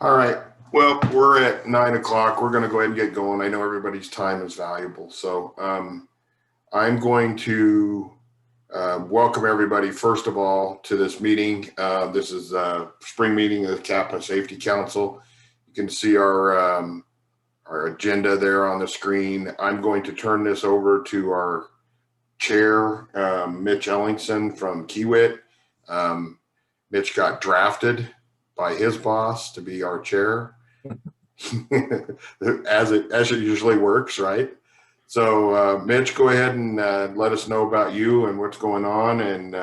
All right. Well, we're at 9 o'clock. We're going to go ahead and get going. I know everybody's time is valuable. So I'm going to welcome everybody, first of all, to this meeting. This is a spring meeting of the CAPA Safety Council. You can see our agenda there on the screen. I'm going to turn this over to our chair, Mitch Ellingson from Kiewit. Mitch got drafted by his boss to be our chair, as it usually works, right? So, Mitch, go ahead and let us know about you and what's going on, and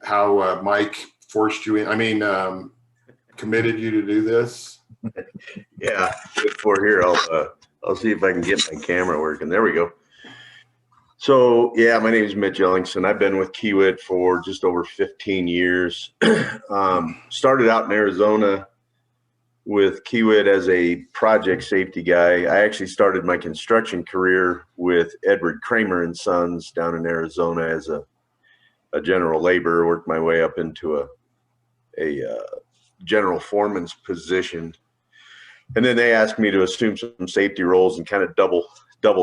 how Mike forced you in. Committed you to do this. Yeah, before here, I'll see if I can get my camera working. There we go. So yeah, my name is Mitch Ellingson. I've been with Kiewit for just over 15 years. Started out in Arizona with Kiewit as a project safety guy. I actually started my construction career with Edward Kramer and Sons down in Arizona as a general laborer. Worked my way up into a general foreman's position, and then they asked me to assume some safety roles and kind of double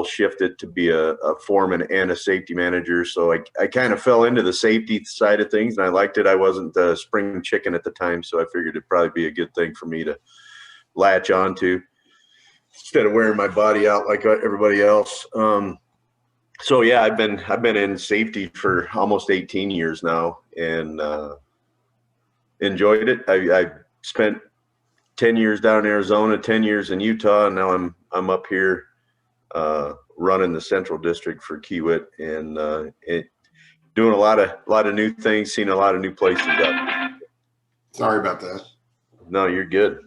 shifted to be a foreman and a safety manager. So I kind of fell into the safety side of things, and I liked it. I wasn't the spring chicken at the time, so I figured it'd probably be a good thing for me to latch onto instead of wearing my body out like everybody else. So yeah, I've been in safety for almost 18 years now, and enjoyed it. I spent 10 years down in Arizona, 10 years in Utah, and now I'm up here running the Central District for Kiewit, and doing a lot of new things, seeing a lot of new places up. Sorry about that. No, you're good.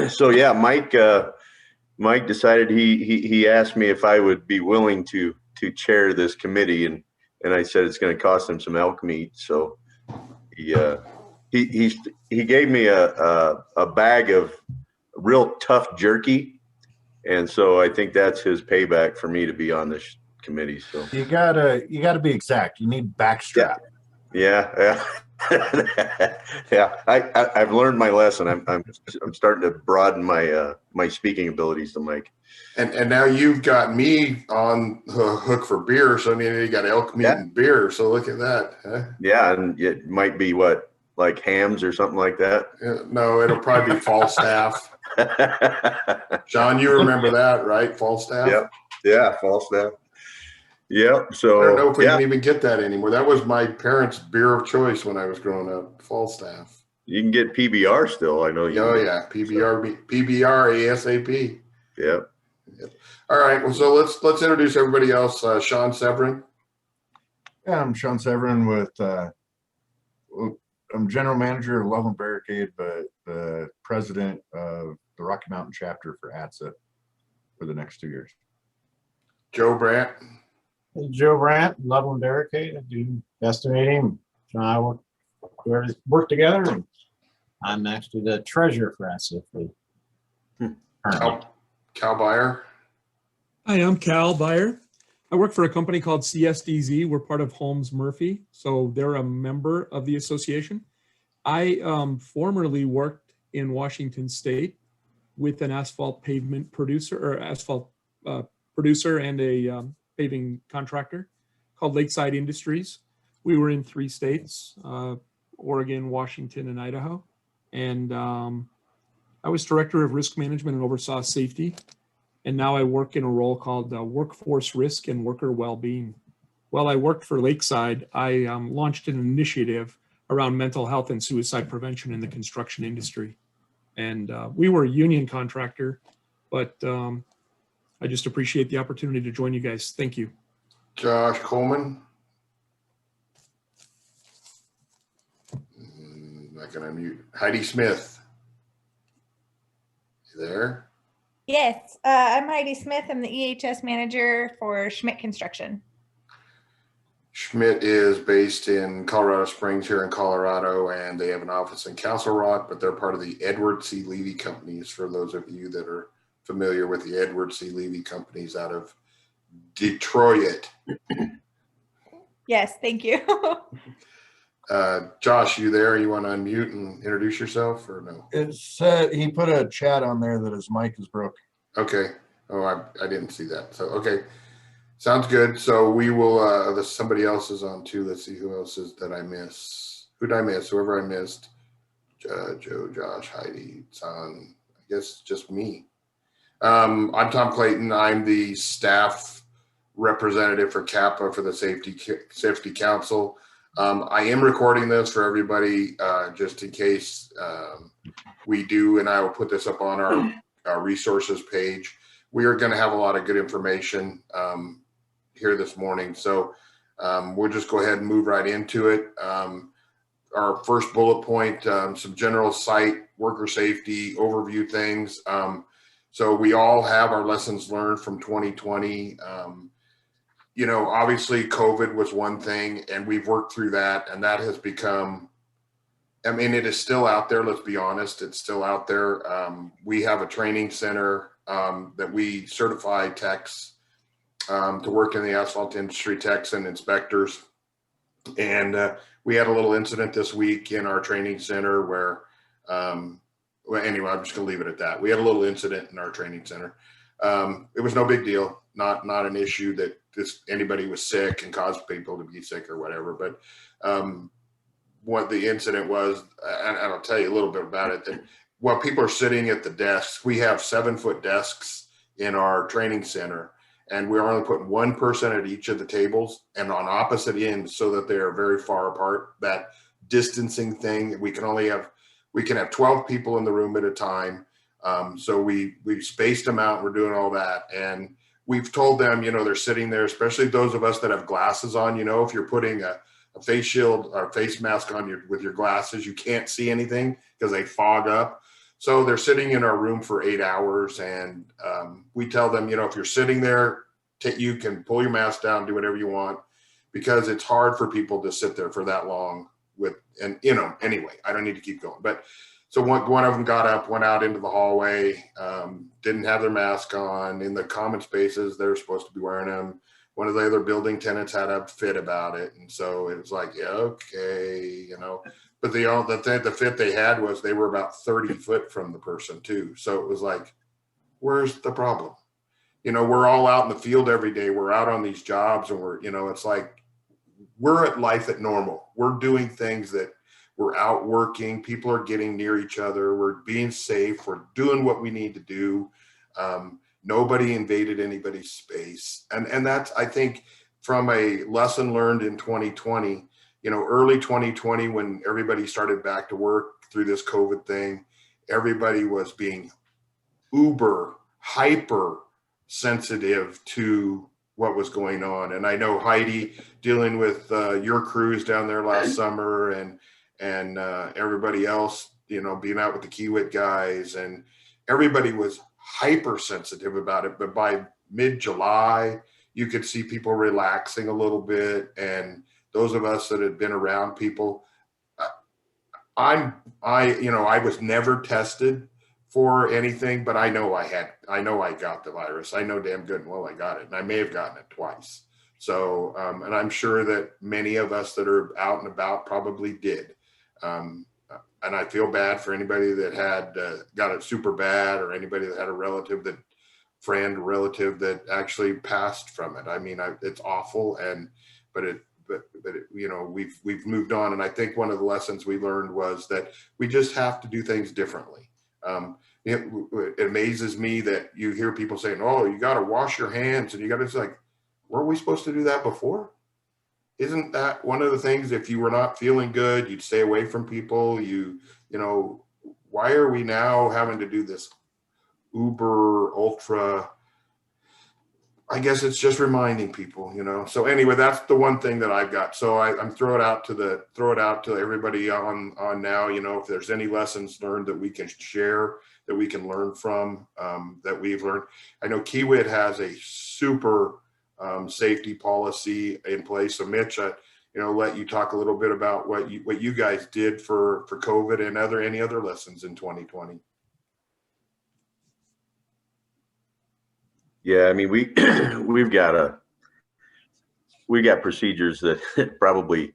So yeah, Mike decided he asked me if I would be willing to chair this committee, and I said it's going to cost him some elk meat. So he gave me a bag of real tough jerky. And so I think that's his payback for me to be on this committee. So you gotta be exact. You need backstrap. Yeah. Yeah. I've learned my lesson. I'm starting to broaden my speaking abilities to Mike. And now you've got me on the hook for beer. So you got elk meat and beer. So look at that. Huh? Yeah, and it might be like hams or something like that. No, it'll probably be Falstaff. Shawn, you remember that, right? Falstaff? Yep. Yeah, Falstaff. Yep. So I don't know if we can even get that anymore. That was my parents' beer of choice when I was growing up, Falstaff. You can get PBR still, I know you. Oh yeah, PBR ASAP. Yep. All right, well, so let's introduce everybody else. Shawn Severin. Yeah, I'm Shawn Severin with I'm general manager of Loveland Barricade, but the president of the Rocky Mountain chapter for ATSSA for the next 2 years. Joe Brandt. Joe Brandt, Loveland Barricade. I do estimating. John and I work together, and I'm actually the treasurer for ATSSA. Cal Beyer. Hi, I'm Cal Beyer. I work for a company called CSDZ. We're part of Holmes Murphy, so they're a member of the association. I formerly worked in Washington State with an asphalt pavement producer or asphalt producer and a paving contractor called Lakeside Industries. We were in 3 states, Oregon, Washington, and Idaho. And I was director of risk management and oversaw safety. And now I work in a role called workforce risk and worker well-being. While I worked for Lakeside, I launched an initiative around mental health and suicide prevention in the construction industry. And we were a union contractor, but I just appreciate the opportunity to join you guys. Thank you. Josh Coleman. Not gonna unmute. Heidi Smith. You there? Yes, I'm Heidi Smith. I'm the EHS manager for Schmidt Construction. Schmidt is based in Colorado Springs here in Colorado, and they have an office in Castle Rock, but they're part of the Edward C. Levy companies, for those of you that are familiar with the Edward C. Levy companies out of Detroit. Yes, thank you. Josh, you there? You want to unmute and introduce yourself or no? It said he put a chat on there that his mic is broke. Okay. Oh, I didn't see that. So, okay. Sounds good. So we will, somebody else is on too. Let's see who else is that I miss. Who did I miss? Whoever I missed. Joe, Josh, Heidi, Son, I guess just me. I'm Tom Clayton. I'm the staff representative for CAPA for the Safety Council. I am recording this for everybody just in case we do, and I will put this up on our resources page. We are going to have a lot of good information here this morning. So we'll just go ahead and move right into it. Our first bullet point, some general site worker safety overview things. So we all have our lessons learned from 2020. You know, obviously COVID was one thing and we've worked through that, and that has become, I mean, it is still out there. Let's be honest. It's still out there. We have a training center that we certify techs to work in the asphalt industry, techs and inspectors. And we had a little incident this week in our training center where, well, anyway, I'm just gonna leave it at that. We had a little incident in our training center. It was no big deal, not an issue that anybody was sick and caused people to be sick or whatever. But what the incident was, and I'll tell you a little bit about it, that while people are sitting at the desks, we have 7-foot desks in our training center. And we're only putting one person at each of the tables and on opposite ends so that they are very far apart. That distancing thing, we can have 12 people in the room at a time. So we've spaced them out. We're doing all that. And we've told them, you know, they're sitting there, especially those of us that have glasses on, you know, if you're putting a face shield or face mask on with your glasses, you can't see anything because they fog up. So they're sitting in our room for 8 hours, and we tell them, you know, if you're sitting there, you can pull your mask down, do whatever you want, because it's hard for people to sit there for that long and you know, anyway, I don't need to keep going. But so one of them got up, went out into the hallway, didn't have their mask on. In the common spaces, they're supposed to be wearing them. One of the other building tenants had a fit about it. And so it was like, yeah, okay, you know. But the fit they had was they were about 30 foot from the person too. So it was like, where's the problem? You know, we're all out in the field every day. We're out on these jobs and we're, you know, it's like, we're at life at normal. We're doing things that we're out working. People are getting near each other. We're being safe. We're doing what we need to do. Nobody invaded anybody's space. And that's, I think, from a lesson learned in 2020, you know, early 2020, when everybody started back to work through this COVID thing, everybody was being uber, hyper sensitive to what was going on. And I know Heidi, dealing with your crews down there last summer and everybody else, you know, being out with the Kiewit guys, and everybody was hypersensitive about it. But by mid-July, you could see people relaxing a little bit. And those of us that had been around people, I was never tested for anything, but I know I got the virus. I know damn good and well I got it, and I may have gotten it twice. So, and I'm sure that many of us that are out and about probably did. And I feel bad for anybody that had got it super bad, or anybody that had a friend, relative that actually passed from it. I mean, it's awful, but you know, we've moved on. And I think one of the lessons we learned was that we just have to do things differently. It amazes me that you hear people saying, oh, you got to wash your hands, and you got to, it's like, weren't we supposed to do that before? Isn't that one of the things? If you were not feeling good, you'd stay away from people. You know, why are we now having to do this uber ultra? I guess it's just reminding people, you know. So anyway, that's the one thing that I've got. So I'm throw it out to everybody on now. You know, if there's any lessons learned that we can share, that we can learn from, that we've learned. I know Kiewit has a super safety policy in place. So Mitch, let you talk a little bit about what you guys did for COVID and any other lessons in 2020. Yeah, I mean, we got procedures that probably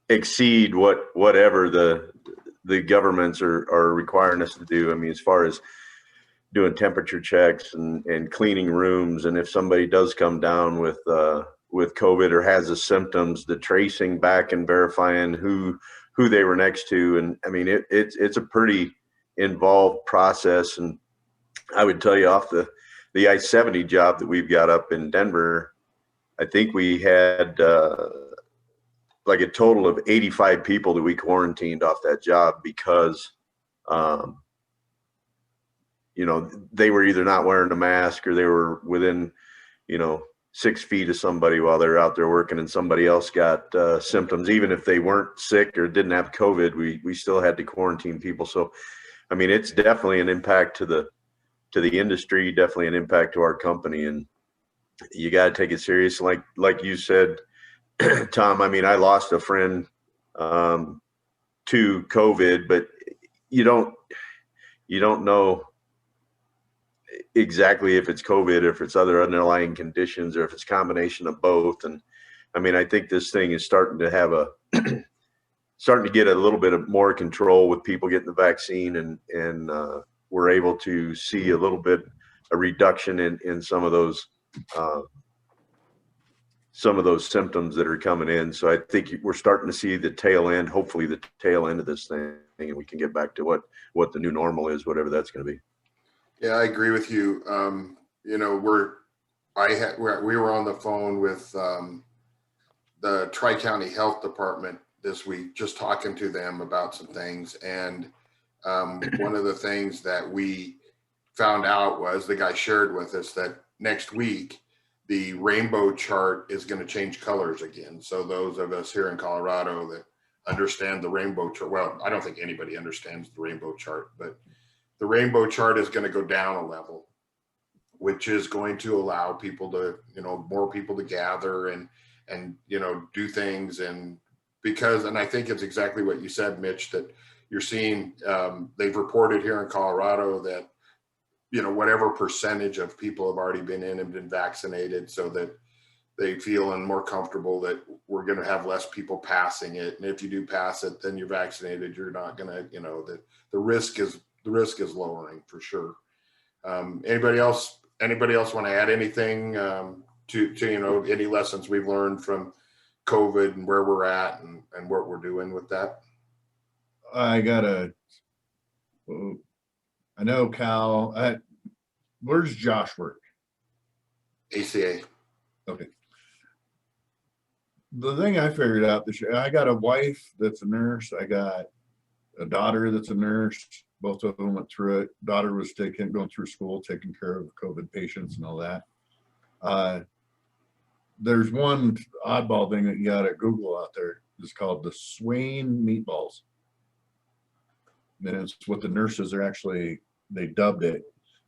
exceed whatever the governments are requiring us to do. I mean, as far as doing temperature checks and cleaning rooms, and if somebody does come down with COVID or has the symptoms, the tracing back and verifying who they were next to. And I mean, it's a pretty involved process. And I would tell you, off the I-70 job that we've got up in Denver, I think we had like a total of 85 people that we quarantined off that job because you know, they were either not wearing a mask or they were within, you know, 6 feet of somebody while they're out there working, and somebody else got symptoms. Even if they weren't sick or didn't have COVID, we still had to quarantine people. So, I mean, it's definitely an impact to the industry, definitely an impact to our company, and you got to take it serious. Like you said, Tom, I mean, I lost a friend to COVID, but you don't know exactly if it's COVID, or if it's other underlying conditions, or if it's a combination of both. And I mean, I think this thing is starting to have starting to get a little bit of more control with people getting the vaccine, and we're able to see a little bit a reduction in some of those symptoms that are coming in. So I think we're starting to see the tail end, hopefully the tail end of this thing, and we can get back to what the new normal is, whatever that's going to be. Yeah, I agree with you. You know, we were on the phone with the Tri-County Health Department this week, just talking to them about some things. And one of the things that we found out was, the guy shared with us that next week, the rainbow chart is going to change colors again. So those of us here in Colorado that understand the rainbow chart, well, I don't think anybody understands the rainbow chart, but the rainbow chart is going to go down a level, which is going to allow people to, you know, more people to gather and, you know, do things. And I think it's exactly what you said, Mitch, that you're seeing, they've reported here in Colorado that, you know, whatever percentage of people have already been in and been vaccinated, so that they feel more comfortable that we're going to have less people passing it. And if you do pass it, then you're vaccinated. You're not going to, you know, the risk is lowering for sure. Anybody else want to add anything to, you know, any lessons we've learned from COVID and where we're at and what we're doing with that? I know Cal, where's Josh work? ACA. Okay. The thing I figured out this year, I got a wife that's a nurse. I got a daughter that's a nurse. Both of them went through it. Daughter was going through school, taking care of COVID patients and all that. There's one oddball thing that you got to Google out there. It's called the Swain meatballs. And it's what the nurses are actually, they dubbed it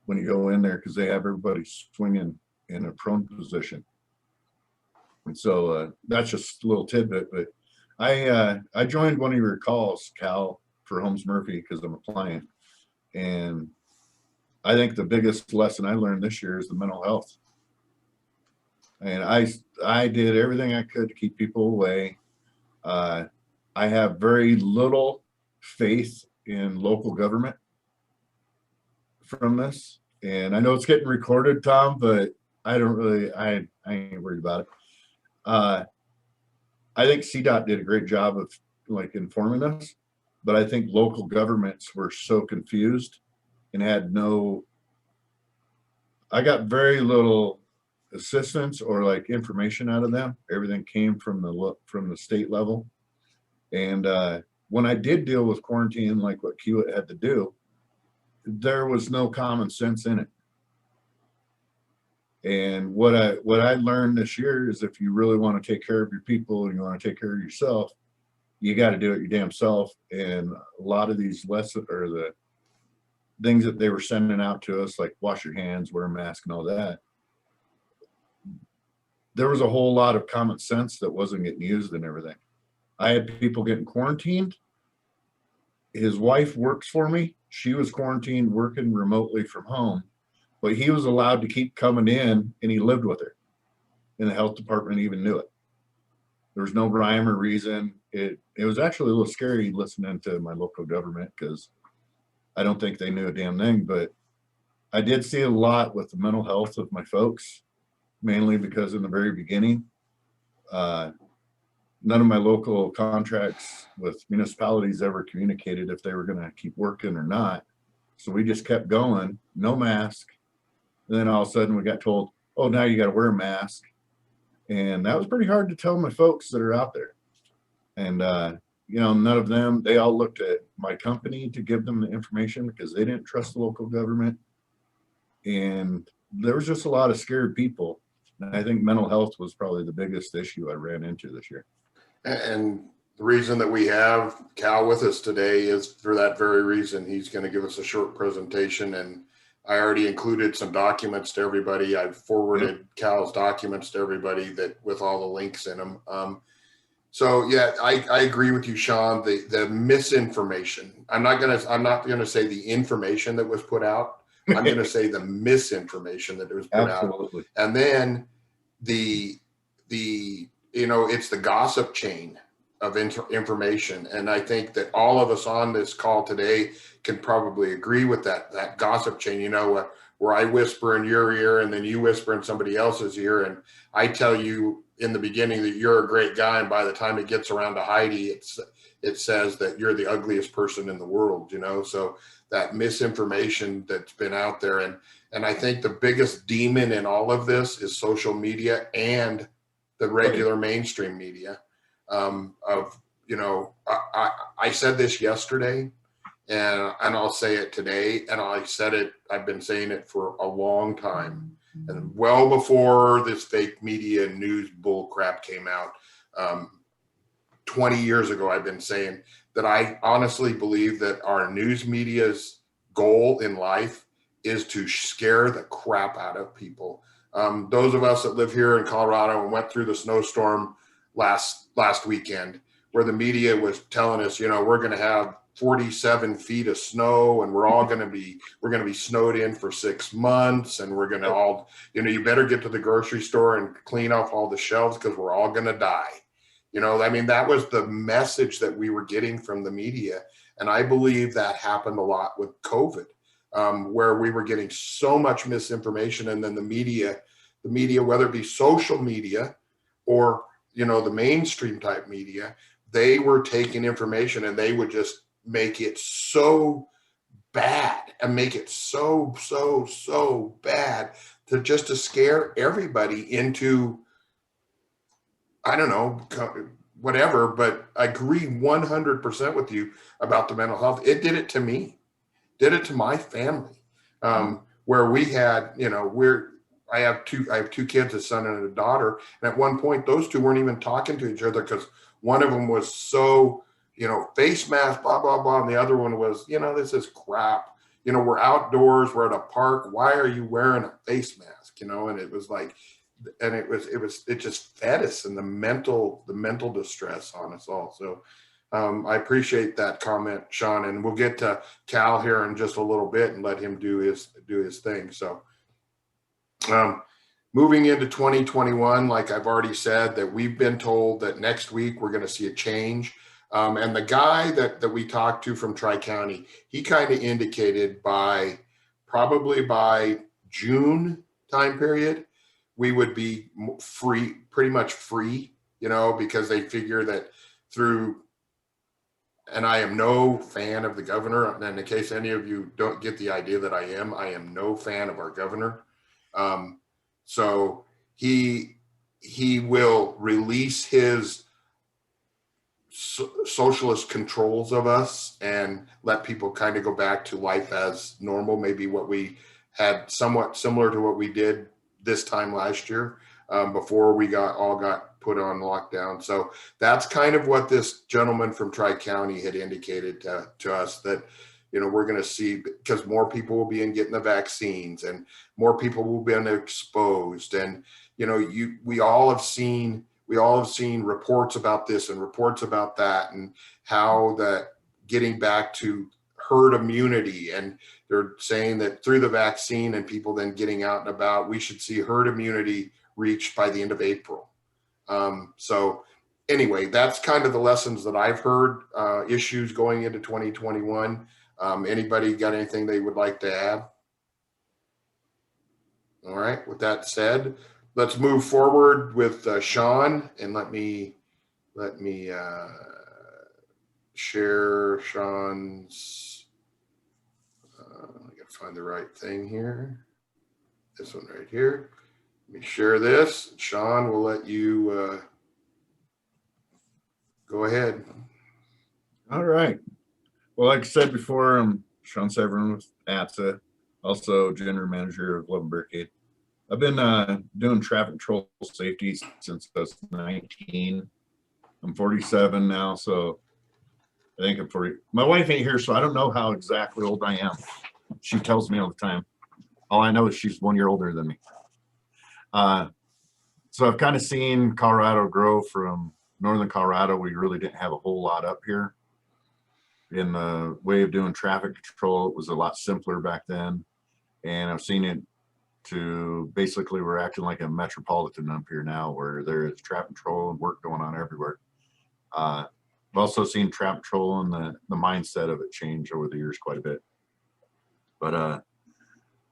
when you go in there, because they have everybody swinging in a prone position. And so that's just a little tidbit. But I joined one of your calls, Cal, for Holmes Murphy, because I'm a client. And I think the biggest lesson I learned this year is the mental health. And I did everything I could to keep people away. I have very little faith in local government from this. And I know it's getting recorded, Tom, but I ain't worried about it. I think CDOT did a great job of like informing us, but I think local governments were so confused and had I got very little assistance or like information out of them. Everything came from the state level. And when I did deal with quarantine, like what Kiewit had to do, there was no common sense in it. And what I learned this year is, if you really want to take care of your people and you want to take care of yourself, you got to do it your damn self. And a lot of these lessons, or the things that they were sending out to us, like wash your hands, wear a mask and all that, there was a whole lot of common sense that wasn't getting used and everything. I had people getting quarantined. His wife works for me. She was quarantined, working remotely from home, but he was allowed to keep coming in, and he lived with her. And the health department even knew it. There was no rhyme or reason. It was actually a little scary listening to my local government because I don't think they knew a damn thing, but I did see a lot with the mental health of my folks, mainly because in the very beginning, none of my local contracts with municipalities ever communicated if they were going to keep working or not. So we just kept going, no mask. And then all of a sudden we got told, oh, now you got to wear a mask. And that was pretty hard to tell my folks that are out there. And, none of them, they all looked at my company to give them the information because they didn't trust the local government. And there was just a lot of scared people. And I think mental health was probably the biggest issue I ran into this year. And the reason that we have Cal with us today is for that very reason. He's going to give us a short presentation, and I already included some documents to everybody. I've forwarded Cal's documents to everybody that with all the links in them. So yeah, I agree with you, Shawn. The misinformation. I'm not gonna say the information that was put out. I'm gonna say the misinformation that was put Absolutely. out. And then it's the gossip chain of information. And I think that all of us on this call today can probably agree with that gossip chain, where I whisper in your ear and then you whisper in somebody else's ear. And I tell you in the beginning that you're a great guy. And by the time it gets around to Heidi, it says that you're the ugliest person in the world, So that misinformation that's been out there. And I think the biggest demon in all of this is social media and the regular mainstream media. I said this yesterday, and I'll say it today, and I've been saying it for a long time, and well before this fake media and news bull crap came out. 20 years ago, I've been saying that I honestly believe that our news media's goal in life is to scare the crap out of people. Those of us that live here in Colorado and went through the snowstorm last weekend, where the media was telling us, we're going to have 47 feet of snow and we're going to be snowed in for 6 months, and we're going to all, you better get to the grocery store and clean off all the shelves because we're all going to die. That was the message that we were getting from the media. And I believe that happened a lot with COVID. Where we were getting so much misinformation, and then the media, whether it be social media or, the mainstream type media, they were taking information and they would just make it so bad and make it so bad to scare everybody into, I don't know, whatever. But I agree 100% with you about the mental health. It did it to me. Did it to my family, where we had, I have two kids, a son and a daughter. And at one point, those two weren't even talking to each other because one of them was so, face mask, blah, blah, blah. And the other one was, this is crap. We're outdoors, we're at a park. Why are you wearing a face mask? And it was like, and it just fed us and the mental distress on us all. So, I appreciate that comment, Shawn, and we'll get to Cal here in just a little bit and let him do his thing. So, moving into 2021, like I've already said, that we've been told that next week we're going to see a change. And the guy that we talked to from Tri-County, he kind of indicated probably by June time period, we would be pretty much free, because they figure that through. And I am no fan of the governor. And in case any of you don't get the idea that I am no fan of our governor. So he will release his socialist controls of us and let people kind of go back to life as normal. Maybe what we had somewhat similar to what we did this time last year, before we got put on lockdown. So that's kind of what this gentleman from Tri-County had indicated to us, that, we're going to see, because more people will be in getting the vaccines and more people will be exposed. And, we all have seen reports about this and reports about that, and how that getting back to herd immunity. And they're saying that through the vaccine and people then getting out and about, we should see herd immunity reached by the end of April. So anyway, that's kind of the lessons that I've heard, issues going into 2021. Anybody got anything they would like to add? All right, with that said, let's move forward with Shawn, and let me share Shawn's, I gotta find the right thing here. This one right here. Let me share this. Shawn, we'll let you go ahead. All right. Well, like I said before, I'm Shawn Severin with ATSSA, also general manager of Love and Barricade. I've been doing traffic control safety since I was 19. I'm 47 now, so I think I'm 40. My wife ain't here, so I don't know how exactly old I am. She tells me all the time. All I know is she's 1 year older than me. So I've kind of seen Colorado grow from northern Colorado. We really didn't have a whole lot up here. In the way of doing traffic control, it was a lot simpler back then. And I've seen it to basically we're acting like a metropolitan up here now, where there is traffic control and work going on everywhere. I've also seen traffic control and the mindset of it change over the years quite a bit. But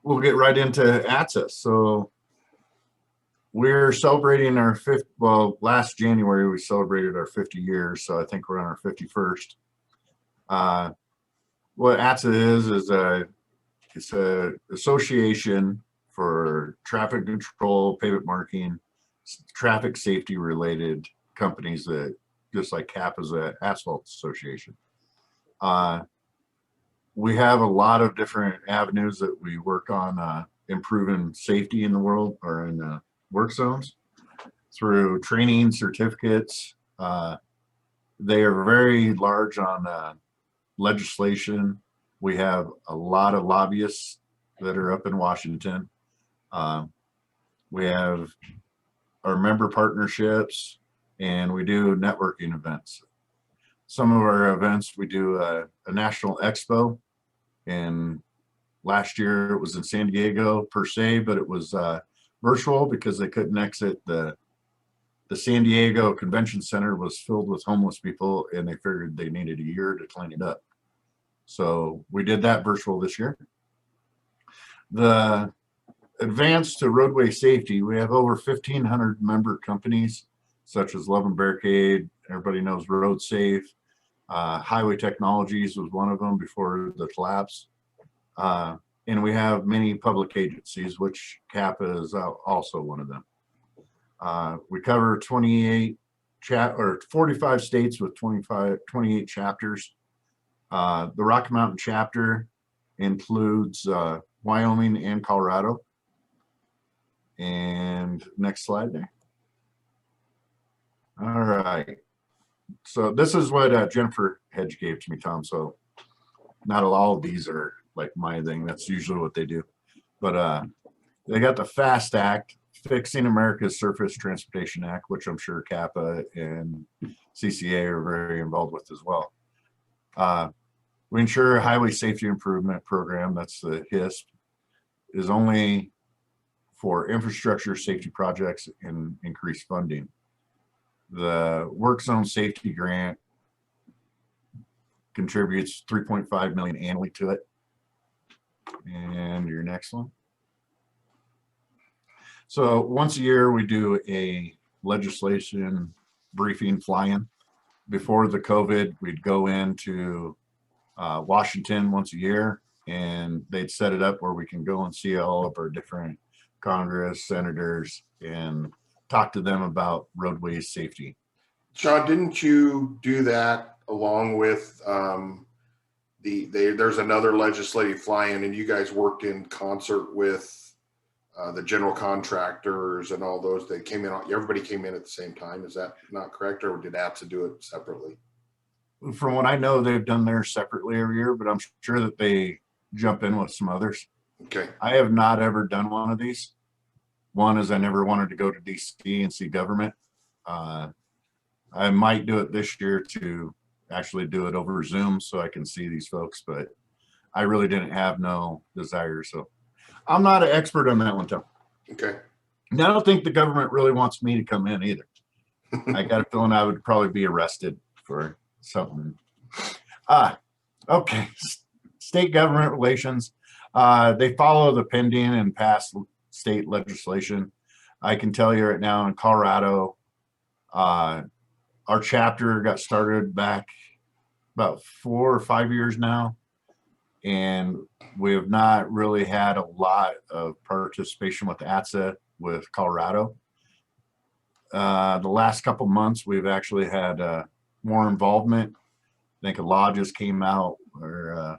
we'll get right into ATSSA. So we're celebrating our last January we celebrated our 50 years, so I think we're on our 51st. What ATSSA is it's a association for traffic control, pavement marking, traffic safety related companies, that just like CAPA is an asphalt association. We have a lot of different avenues that we work on improving safety in the world, or in work zones, through training, certificates. They are very large on legislation. We have a lot of lobbyists that are up in Washington. We have our member partnerships, and we do networking events. Some of our events, we do a national expo, and last year it was in San Diego per se, but it was virtual because they couldn't exit the San Diego Convention Center was filled with homeless people, and they figured they needed a year to clean it up. So we did that virtual this year. The advance to roadway safety, we have over 1,500 member companies, such as Love and Barricade. Everybody knows Road Safe. Highway Technologies was one of them before the collapse. And we have many public agencies, which CAPA is also one of them. We cover 45 states with 28 chapters. The Rocky Mountain chapter includes Wyoming and Colorado. And next slide there. All right. So this is what Jennifer Hedge gave to me, Tom. So not all of these are like my thing. That's usually what they do. But they got the FAST Act, Fixing America's Surface Transportation Act, which I'm sure CAPA and CCA are very involved with as well. We ensure a highway safety improvement program, that's the HISP, is only for infrastructure safety projects and increased funding. The Work Zone Safety Grant contributes $3.5 million annually to it. And your next one. So once a year, we do a legislation briefing fly-in. Before the COVID, we'd go into Washington once a year, and they'd set it up where we can go and see all of our different Congress, senators, and talk to them about roadway safety. Shawn, didn't you do that along with there's another legislative fly-in, and you guys worked in concert with the general contractors and all those that came in? Everybody came in at the same time. Is that not correct, or did ATSSA do it separately? From what I know, they've done theirs separately every year, but I'm sure that they jump in with some others. Okay. I have not ever done one of these. One is I never wanted to go to DC and see government. I might do it this year to actually do it over Zoom so I can see these folks, but I really didn't have no desire. So I'm not an expert on that one, Tom. Okay. And I don't think the government really wants me to come in either. I got a feeling I would probably be arrested for something. Okay. State government relations. They follow the pending and past state legislation. I can tell you right now in Colorado, our chapter got started back about 4 or 5 years now, and we have not really had a lot of participation with ATSSA with Colorado. The last couple months, we've actually had more involvement. I think a law just came out where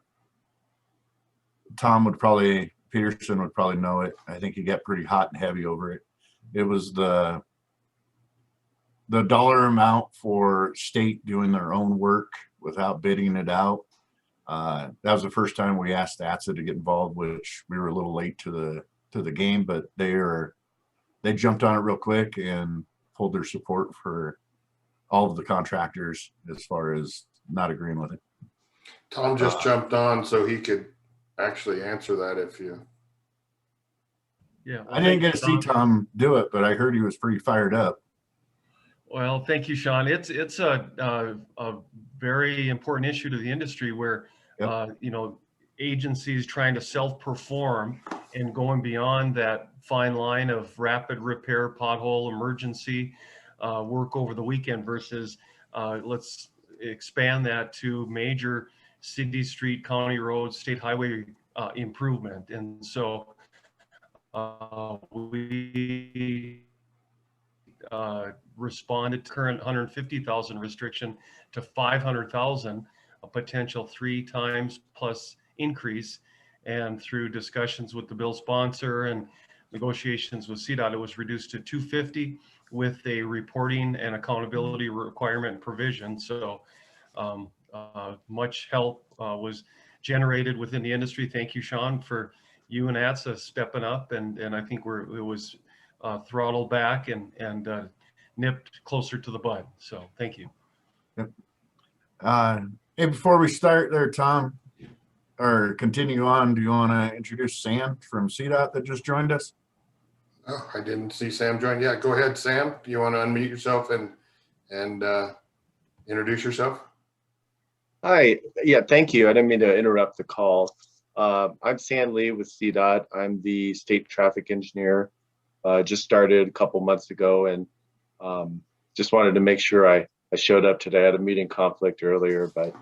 Peterson would probably know it. I think he got pretty hot and heavy over it. It was the dollar amount for state doing their own work without bidding it out. That was the first time we asked ATSSA to get involved, which we were a little late to the game, but they jumped on it real quick and pulled their support for all of the contractors as far as not agreeing with it. Tom just jumped on so he could actually answer that if you. Yeah. Well, I didn't get to see thank you, Shawn. Tom do it, but I heard he was pretty fired up. Well, thank you, Shawn. It's a very important issue to the industry where, Yep. agencies trying to self-perform and going beyond that fine line of rapid repair, pothole, emergency work over the weekend versus let's expand that to major city, street, county roads, state highway improvement. And so we responded to current 150,000 restriction to 500,000, a potential 3 times plus increase. And through discussions with the bill sponsor and negotiations with CDOT, it was reduced to 250 with a reporting and accountability requirement provision. So much help was generated within the industry. Thank you, Shawn, for you and ATSSA stepping up. And I think it was throttled back and nipped closer to the bud. So thank you. Yep. Hey, before we start there, Tom, or continue on, do you want to introduce Sam from CDOT that just joined us? Oh, I didn't see Sam join. Yeah, go ahead, Sam. Do you want to unmute yourself and introduce yourself? Hi, yeah, thank you. I didn't mean to interrupt the call. I'm Sam Lee with CDOT. I'm the state traffic engineer. Just started a couple months ago and just wanted to make sure I showed up today. I had a meeting conflict earlier, but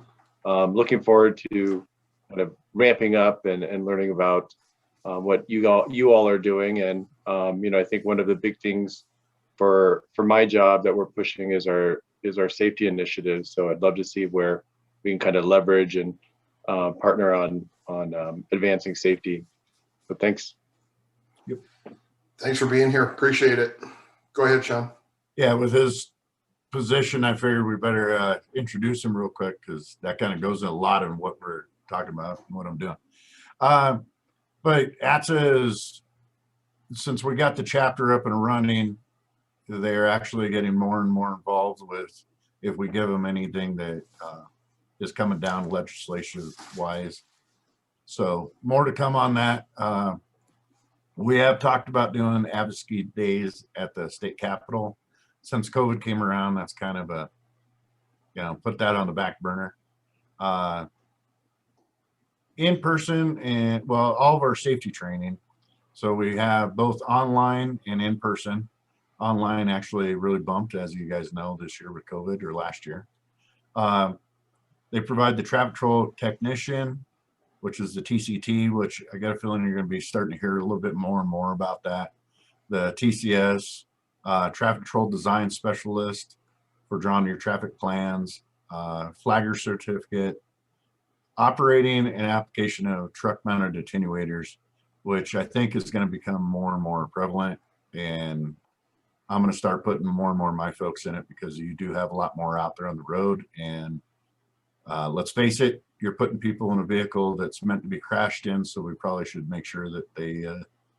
looking forward to kind of ramping up and learning about what you all are doing. And I think one of the big things for my job that we're pushing is our safety initiatives. So I'd love to see where we can kind of leverage and partner on advancing safety. But thanks. Yep. Thanks for being here. Appreciate it. Go ahead, Shawn. Yeah, with his position, I figured we better introduce him real quick because that kind of goes in a lot in what we're talking about and what I'm doing. But ATSSA is, since we got the chapter up and running, they're actually getting more and more involved with if we give them anything that is coming down legislation wise. So more to come on that. We have talked about doing advocacy days at the state capitol. Since COVID came around, that's kind of a, put that on the back burner. In person and all of our safety training. So we have both online and in person. Online actually really bumped, as you guys know, this year with COVID or last year. They provide the traffic control technician, which is the TCT, which I got a feeling you're going to be starting to hear a little bit more and more about that. The TCS, traffic control design specialist for drawing your traffic plans, flagger certificate, operating and application of truck mounted attenuators, which I think is going to become more and more prevalent. And I'm going to start putting more and more of my folks in it because you do have a lot more out there on the road. And let's face it, you're putting people in a vehicle that's meant to be crashed in. So we probably should make sure that they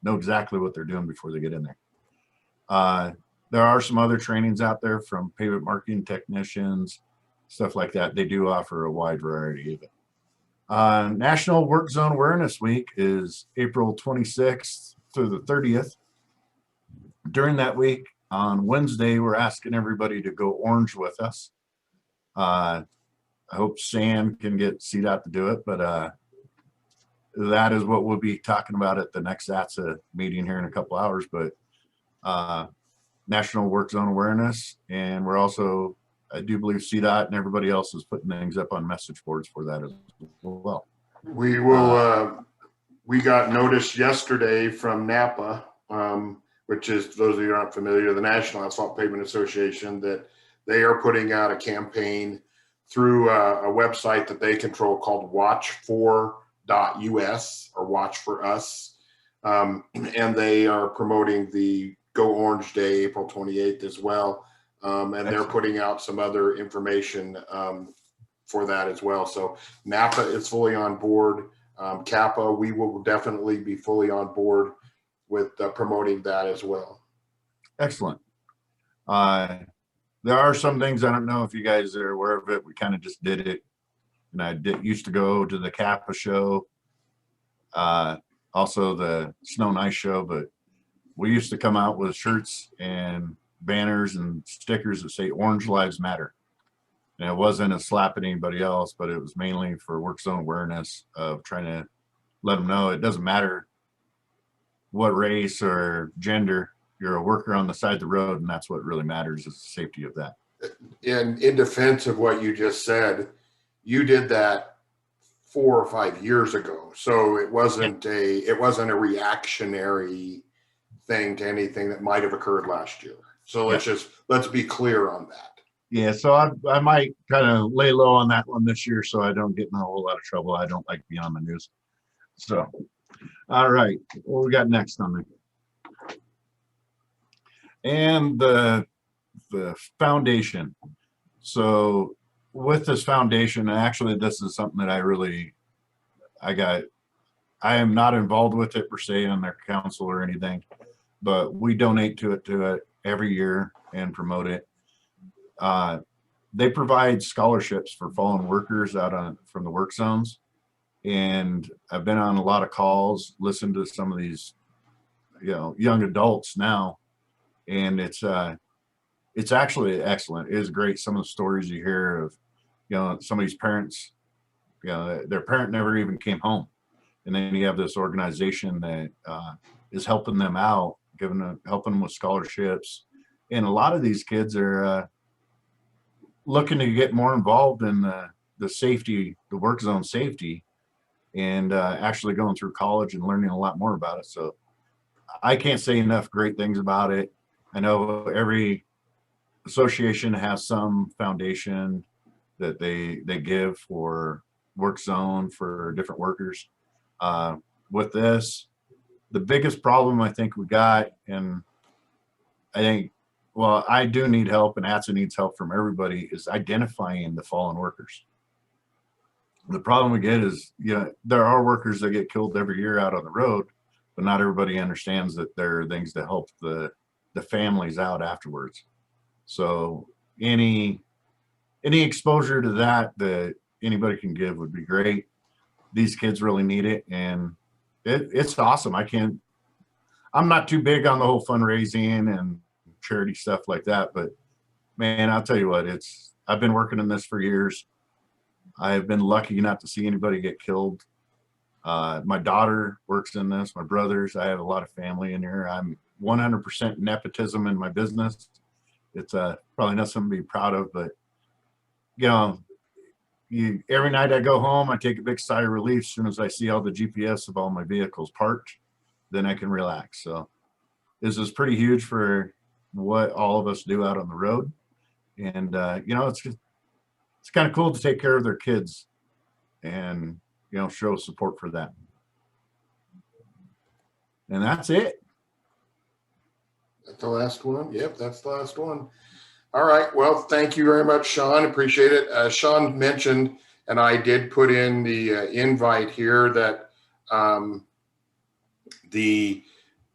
know exactly what they're doing before they get in there. There are some other trainings out there from pavement marking technicians, stuff like that. They do offer a wide variety of it. National Work Zone Awareness Week is April 26th through the 30th. During that week, On Wednesday, we're asking everybody to go orange with us. I hope Sam can get CDOT to do it, but that is what we'll be talking about at the next ATSSA meeting here in a couple hours. But National Work Zone Awareness, and we're also, I do believe CDOT and everybody else is putting things up on message boards for that as well. We will, we got notice yesterday from NAPA, which is, those of you who aren't familiar, the National Asphalt Pavement Association, that they are putting out a campaign through a website that they control called watch4.us or Watch for Us. And they are promoting the Go Orange Day, April 28th as well. And they're putting out some other information for that as well. So NAPA is fully on board. CAPA, we will definitely be fully on board with promoting that as well. Excellent. There are some things, I don't know if you guys are aware of it. We kind of just did it. And I used to go to the CAPA show, also the Snow and Ice show, but we used to come out with shirts and banners and stickers that say Orange Lives Matter. And it wasn't a slap at anybody else, but it was mainly for work zone awareness of trying to let them know it doesn't matter what race or gender, you're a worker on the side of the road, and that's what really matters is the safety of that. And in defense of what you just said, you did that 4 or 5 years ago. So it wasn't a reactionary thing to anything that might have occurred last year. So let's be clear on that. Yeah, so I might kind of lay low on that one this year so I don't get in a whole lot of trouble. I don't like being on the news. So, all right, what we got next on there? And the foundation. So with this foundation, actually this is something that I am not involved with it per se on their council or anything, but we donate to it every year and promote it. They provide scholarships for fallen workers from the work zones. And I've been on a lot of calls, listened to some of these, young adults now. And it's actually excellent. It is great. Some of the stories you hear of, some of these parents, their parent never even came home. And then you have this organization that is helping them out, helping them with scholarships. And a lot of these kids are looking to get more involved in the safety, the work zone safety, and actually going through college and learning a lot more about it. So I can't say enough great things about it. I know every association has some foundation that they give for work zone for different workers. With this, the biggest problem I think we got, and I think, well, I do need help and ATSSA needs help from everybody, is identifying the fallen workers. The problem we get is, there are workers that get killed every year out on the road, but not everybody understands that there are things to help the families out afterwards. So any exposure to that anybody can give would be great. These kids really need it, and it's awesome. I'm not too big on the whole fundraising and charity stuff like that, but man, I'll tell you what, I've been working in this for years. I've been lucky not to see anybody get killed. My daughter works in this, my brothers, I have a lot of family in here. I'm 100% nepotism in my business. It's probably not something to be proud of, but every night I go home, I take a big sigh of relief as soon as I see all the GPS of all my vehicles parked, then I can relax. So this is pretty huge for what all of us do out on the road. And, it's kind of cool to take care of their kids and, show support for that. And that's it. That's the last one. Yep, that's the last one. All right. Well, thank you very much, Shawn. Appreciate it. Shawn mentioned, and I did put in the invite here, that the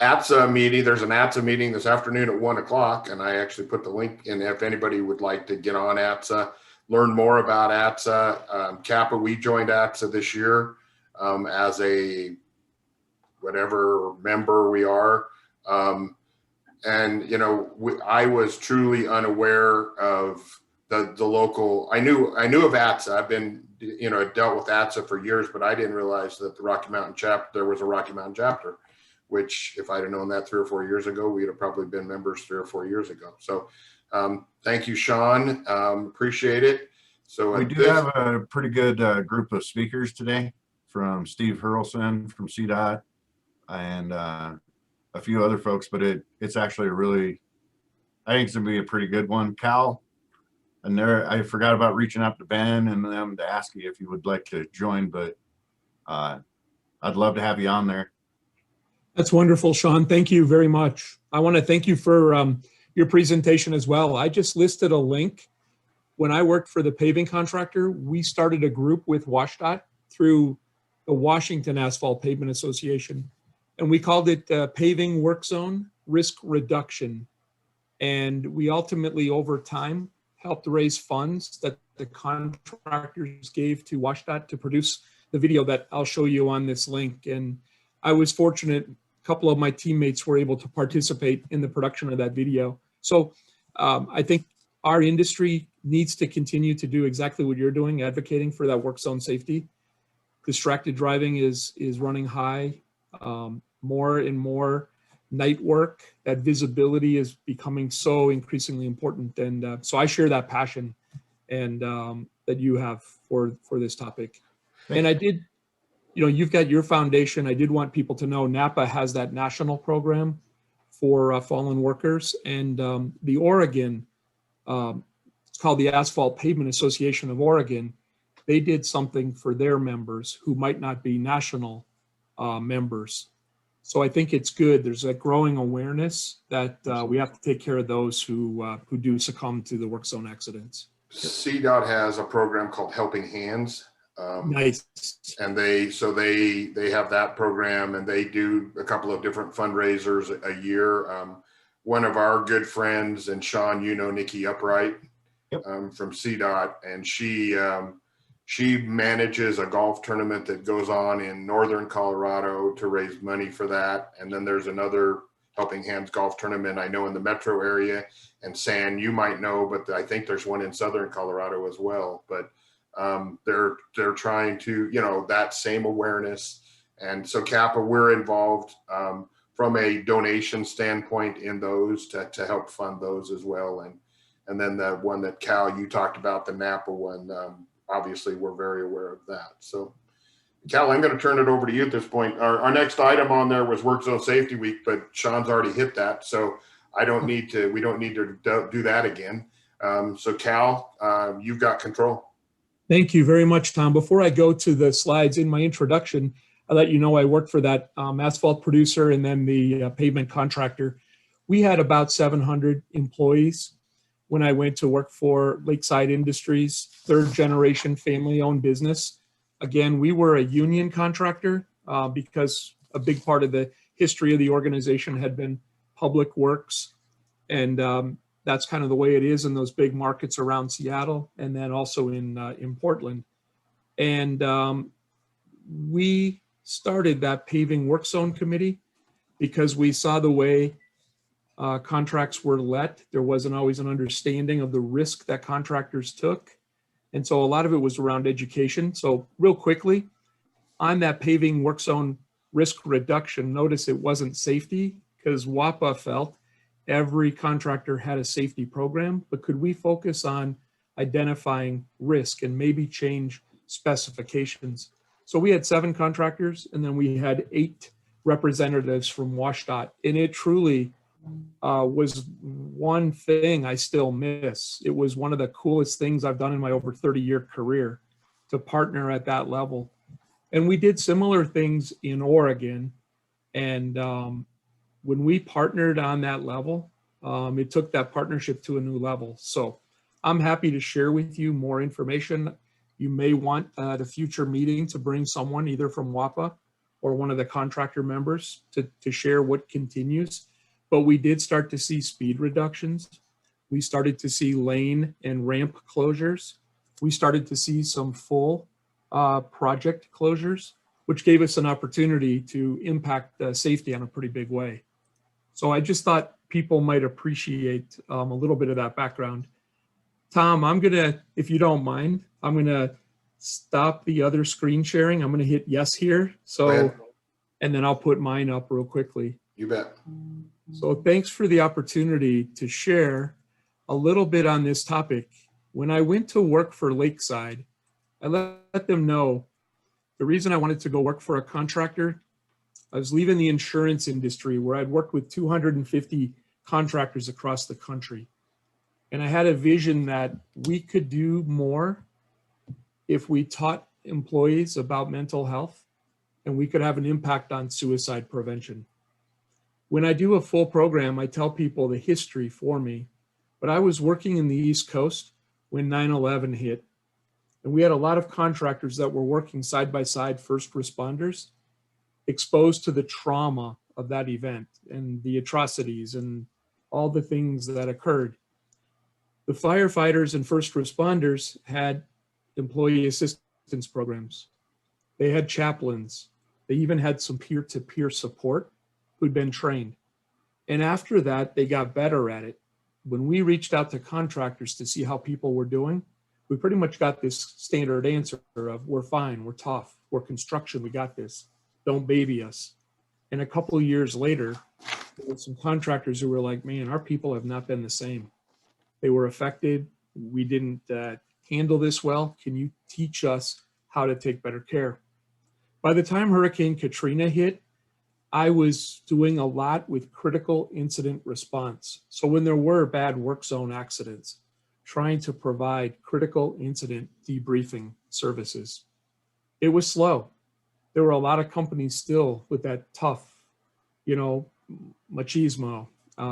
ATSSA meeting, there's an ATSSA meeting this afternoon at 1 o'clock, and I actually put the link in if anybody would like to get on ATSSA, learn more about ATSSA. CAPA, we joined ATSSA this year as a whatever member we are. and you know, I was truly unaware of the local. I knew of ATSSA. I've been, you know, dealt with ATSSA for years, but I didn't realize that the Rocky Mountain chapter, there was a Rocky Mountain chapter, which if I'd have known that 3 or 4 years ago, we'd have probably been members 3 or 4 years ago. So thank you, Shawn. Appreciate it. So We do have a pretty good group of speakers today, from Steve Hurlson from CDOT and a few other folks, but it's actually a really, I think it's gonna be a pretty good one. Cal, and there, I forgot about reaching out to Ben and them to ask you if you would like to join, but I'd love to have you on there. That's wonderful, Shawn. Thank you very much. I want to thank you for your presentation as well. I just listed a link. When I worked for the paving contractor, we started a group with WashDOT through the Washington Asphalt Pavement Association, and we called it Paving Work Zone Risk Reduction. And we ultimately, over time, helped raise funds that the contractors gave to WashDOT to produce the video that I'll show you on this link. And I was fortunate, a couple of my teammates were able to participate in the production of that video. So I think our industry needs to continue to do exactly what you're doing, advocating for that work zone safety. Distracted driving is running high, more and more night work. That visibility is becoming so increasingly important. And so I share that passion and that you have for this topic. And I did, you know, you've got your foundation. I did want people to know NAPA has that national program for fallen workers, and the Oregon, it's called the Asphalt Pavement Association of Oregon. They did something for their members who might not be national members. So I think it's good. There's a growing awareness that we have to take care of those who do succumb to the work zone accidents. CDOT has a program called Helping Hands. Nice. And they have that program, and they do a couple of different fundraisers a year. One of our good friends, and Shawn, you know, Nikki Upright, yep, from CDOT, and she manages a golf tournament that goes on in northern Colorado to raise money for that. And then there's another Helping Hands golf tournament I know in the metro area, and San, you might know, but I think there's one in southern Colorado as well. But they're trying to, you know, that same awareness. And so CAPA, we're involved from a donation standpoint in those to help fund those as well. And then the one that Cal, you talked about, the NAPA one, obviously we're very aware of that. So Cal, I'm going to turn it over to you at this point. Our next item on there was Work Zone Safety Week, but Shawn's already hit that. So we don't need to do that again. So Cal, you've got control. Thank you very much, Tom. Before I go to the slides, in my introduction, I'll let you know I worked for that asphalt producer and then the pavement contractor. We had about 700 employees when I went to work for Lakeside Industries, third generation family owned business. Again, we were a union contractor because a big part of the history of the organization had been public works. And that's kind of the way it is in those big markets around Seattle, and then also in Portland. And we started that paving work zone committee because we saw the way contracts were let. There wasn't always an understanding of the risk that contractors took. And so a lot of it was around education. So real quickly, on that paving work zone risk reduction, notice it wasn't safety, because WAPA felt every contractor had a safety program, but could we focus on identifying risk and maybe change specifications? So we had 7 contractors, and then we had 8 representatives from WashDOT, and it truly was one thing I still miss. It was one of the coolest things I've done in my over 30-year career, to partner at that level. And we did similar things in Oregon, and when we partnered on that level, it took that partnership to a new level. So I'm happy to share with you more information. You may want at a future meeting to bring someone either from WAPA or one of the contractor members to share what continues. But we did start to see speed reductions. We started to see lane and ramp closures. We started to see some full project closures, which gave us an opportunity to impact safety in a pretty big way. So I just thought people might appreciate a little bit of that background. Tom, I'm gonna, if you don't mind, I'm gonna stop the other screen sharing. I'm gonna hit yes here. Go So, ahead. and then I'll put mine up real quickly. You bet. So thanks for the opportunity to share a little bit on this topic. When I went to work for Lakeside, I let them know the reason I wanted to go work for a contractor. I was leaving the insurance industry where I'd worked with 250 contractors across the country. And I had a vision that we could do more if we taught employees about mental health, and we could have an impact on suicide prevention. When I do a full program, I tell people the history for me, but I was working in the East Coast when 9/11 hit. And we had a lot of contractors that were working side by side, first responders, exposed to the trauma of that event and the atrocities and all the things that occurred. The firefighters and first responders had employee assistance programs. They had chaplains. They even had some peer-to-peer support who'd been trained. And after that, they got better at it. When we reached out to contractors to see how people were doing, we pretty much got this standard answer of, we're fine, we're tough, we're construction, we got this, don't baby us. And a couple of years later, there were some contractors who were like, man, our people have not been the same. They were affected. We didn't handle this well. Can you teach us how to take better care? By the time Hurricane Katrina hit, I was doing a lot with critical incident response. So when there were bad work zone accidents, trying to provide critical incident debriefing services. It was slow. There were a lot of companies still with that tough, machismo.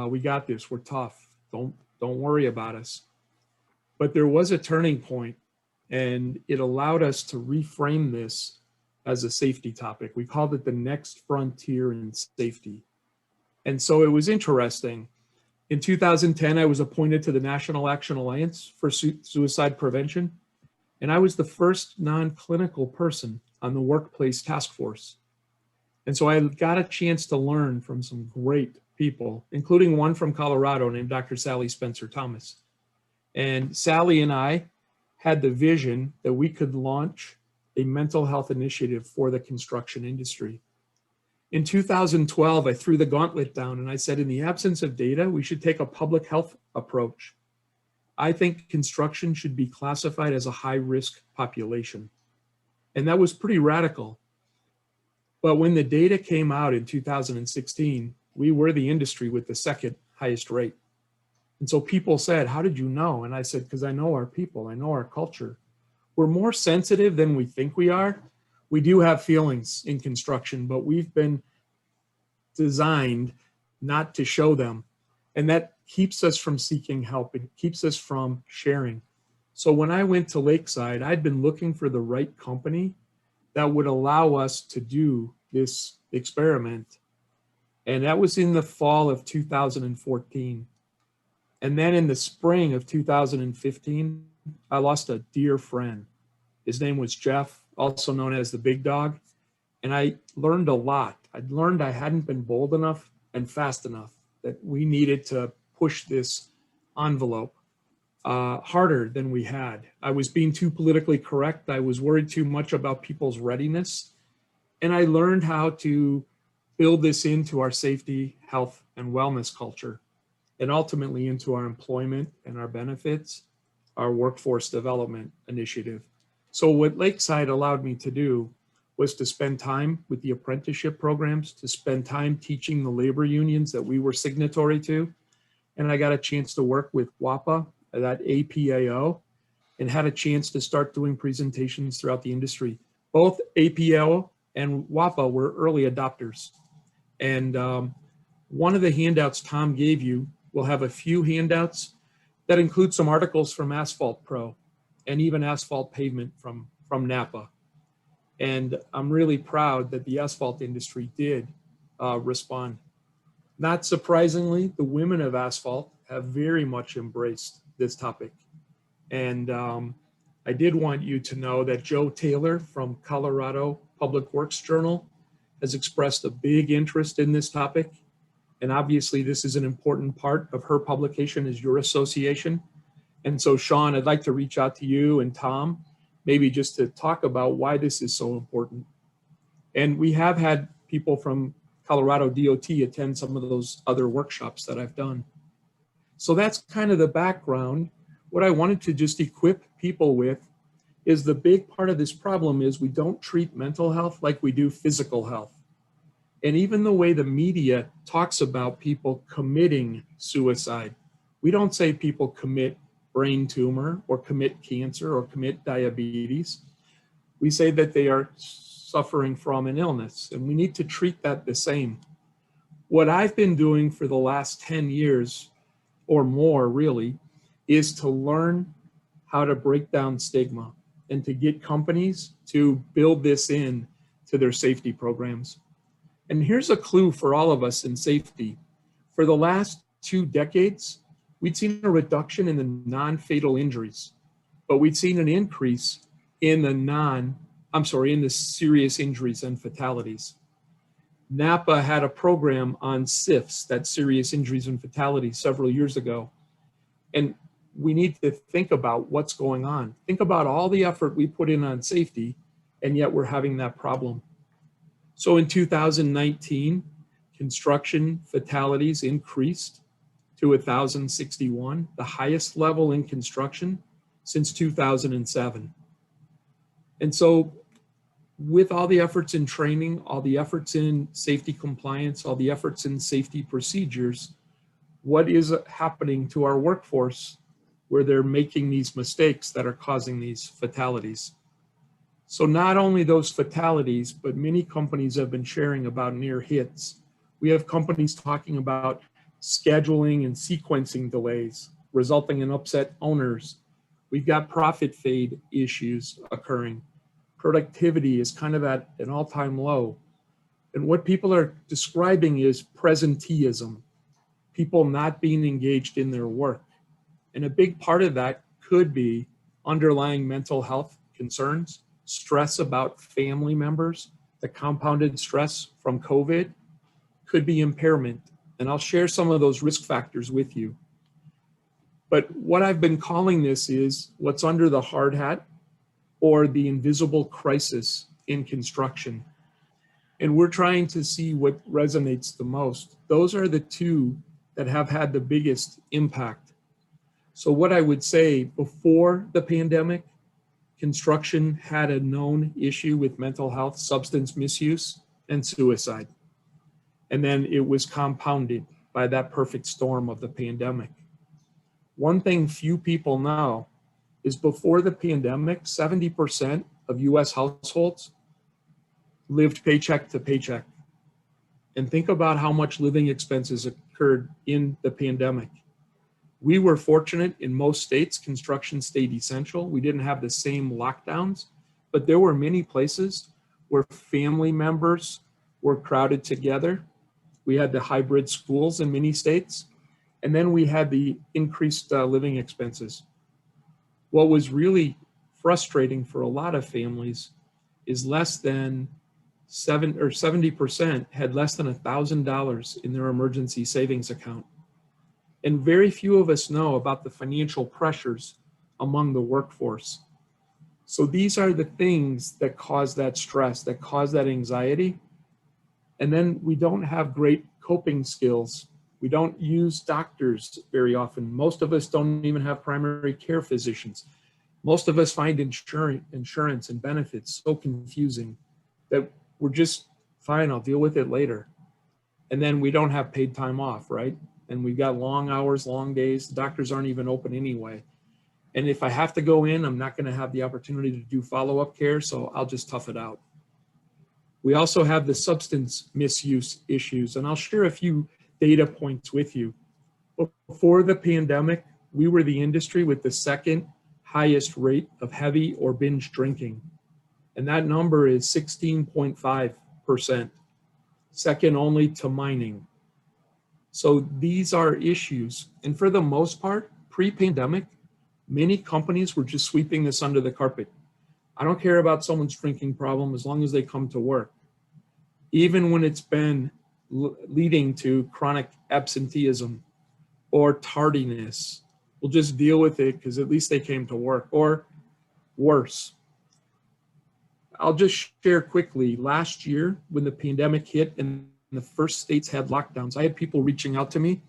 We got this, we're tough. Don't worry about us. But there was a turning point, and it allowed us to reframe this as a safety topic. We called it the next frontier in safety. And so it was interesting. In 2010, I was appointed to the National Action Alliance for Suicide Prevention, and I was the first non-clinical person on the workplace task force. And so I got a chance to learn from some great people, including one from Colorado named Dr. Sally Spencer Thomas. And Sally and I had the vision that we could launch a mental health initiative for the construction industry. In 2012, I threw the gauntlet down and I said, in the absence of data, we should take a public health approach. I think construction should be classified as a high-risk population. And that was pretty radical. But when the data came out in 2016, we were the industry with the second highest rate. And so people said, how did you know? And I said, because I know our people, I know our culture. We're more sensitive than we think we are. We do have feelings in construction, but we've been designed not to show them. And that keeps us from seeking help. It keeps us from sharing. So when I went to Lakeside, I'd been looking for the right company that would allow us to do this experiment. And that was in the fall of 2014. And then in the spring of 2015, I lost a dear friend. His name was Jeff, also known as the Big Dog. And I learned a lot. I'd learned I hadn't been bold enough and fast enough, that we needed to push this envelope harder than we had. I was being too politically correct. I was worried too much about people's readiness. And I learned how to build this into our safety, health, and wellness culture, and ultimately into our employment and our benefits, our workforce development initiative. So what Lakeside allowed me to do was to spend time with the apprenticeship programs, to spend time teaching the labor unions that we were signatory to. And I got a chance to work with WAPA, that APAO, and had a chance to start doing presentations throughout the industry. Both APAO and WAPA were early adopters. And one of the handouts Tom gave you, we'll have a few handouts that include some articles from Asphalt Pro and even Asphalt Pavement from NAPA. And I'm really proud that the asphalt industry did respond. Not surprisingly, the women of asphalt have very much embraced this topic. And I did want you to know that Joe Taylor from Colorado Public Works Journal has expressed a big interest in this topic. And obviously this is an important part of her publication is your association. And so Shawn, I'd like to reach out to you and Tom, maybe just to talk about why this is so important. And we have had people from Colorado DOT attend some of those other workshops that I've done. So that's kind of the background. What I wanted to just equip people with is the big part of this problem is we don't treat mental health like we do physical health. And even the way the media talks about people committing suicide, we don't say people commit brain tumor or commit cancer or commit diabetes. We say that they are suffering from an illness, and we need to treat that the same. What I've been doing for the last 10 years or more really is to learn how to break down stigma and to get companies to build this in to their safety programs. And here's a clue for all of us in safety. For the last 2 decades, we'd seen a reduction in the non-fatal injuries, but we'd seen an increase in the serious injuries and fatalities. NAPA had a program on SIFs, that's serious injuries and fatalities, several years ago. And we need to think about what's going on. Think about all the effort we put in on safety, and yet we're having that problem. So in 2019, construction fatalities increased to 1,061, the highest level in construction since 2007. And so with all the efforts in training, all the efforts in safety compliance, all the efforts in safety procedures, what is happening to our workforce where they're making these mistakes that are causing these fatalities? So not only those fatalities, but many companies have been sharing about near hits. We have companies talking about scheduling and sequencing delays, resulting in upset owners. We've got profit fade issues occurring. Productivity is kind of at an all-time low. And what people are describing is presenteeism, people not being engaged in their work. And a big part of that could be underlying mental health concerns, stress about family members, the compounded stress from COVID, could be impairment. And I'll share some of those risk factors with you. But what I've been calling this is what's under the hard hat, or the invisible crisis in construction. And we're trying to see what resonates the most. Those are the two that have had the biggest impact. So what I would say, before the pandemic, construction had a known issue with mental health, substance misuse, and suicide. And then it was compounded by that perfect storm of the pandemic. One thing few people know is before the pandemic, 70% of US households lived paycheck to paycheck. And think about how much living expenses occurred in the pandemic. We were fortunate in most states, construction stayed essential. We didn't have the same lockdowns, but there were many places where family members were crowded together. We had the hybrid schools in many states, and then we had the increased living expenses. What was really frustrating for a lot of families is less than 70% had less than $1,000 in their emergency savings account. And very few of us know about the financial pressures among the workforce. So these are the things that cause that stress, that cause that anxiety. And then we don't have great coping skills. We don't use doctors very often. Most of us don't even have primary care physicians. Most of us find insurance and benefits so confusing that we're just fine, I'll deal with it later. And then we don't have paid time off, right? And we've got long hours, long days. The doctors aren't even open anyway. And if I have to go in, I'm not going to have the opportunity to do follow-up care, so I'll just tough it out. We also have the substance misuse issues, and I'll share a few data points with you. Before the pandemic, we were the industry with the second highest rate of heavy or binge drinking. And that number is 16.5%, second only to mining. So these are issues. And for the most part, pre-pandemic, many companies were just sweeping this under the carpet. I don't care about someone's drinking problem as long as they come to work. Even when it's been leading to chronic absenteeism or tardiness. We'll just deal with it because at least they came to work, or worse. I'll just share quickly. Last year, when the pandemic hit and the first states had lockdowns, I had people reaching out to me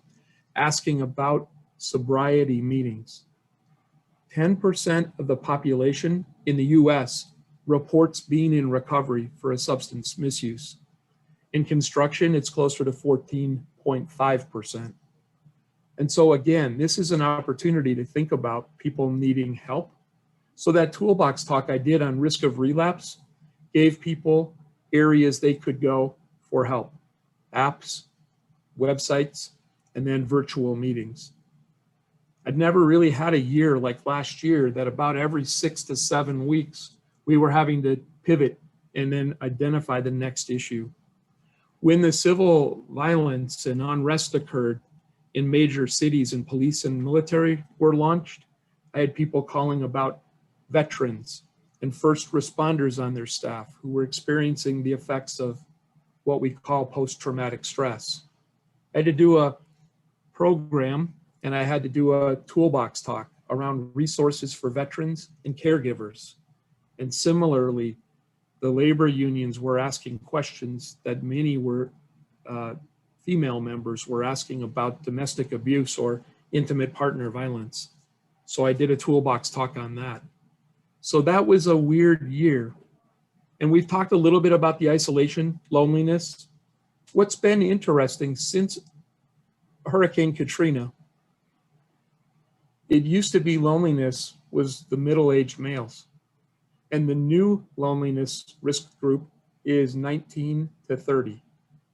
asking about sobriety meetings. 10% of the population in the US reports being in recovery for a substance misuse. In construction, it's closer to 14.5%. And so again, this is an opportunity to think about people needing help. So that toolbox talk I did on risk of relapse gave people areas they could go for help: apps, websites, and then virtual meetings. I'd never really had a year like last year that about every 6 to 7 weeks, we were having to pivot and then identify the next issue. When the civil violence and unrest occurred in major cities and police and military were launched, I had people calling about veterans and first responders on their staff who were experiencing the effects of what we call post-traumatic stress. I had to do a program and I had to do a toolbox talk around resources for veterans and caregivers. And similarly, the labor unions were asking questions that many were female members were asking about domestic abuse or intimate partner violence. So I did a toolbox talk on that. So that was a weird year. And we've talked a little bit about the isolation, loneliness. What's been interesting since Hurricane Katrina, it used to be loneliness was the middle-aged males. And the new loneliness risk group is 19 to 30.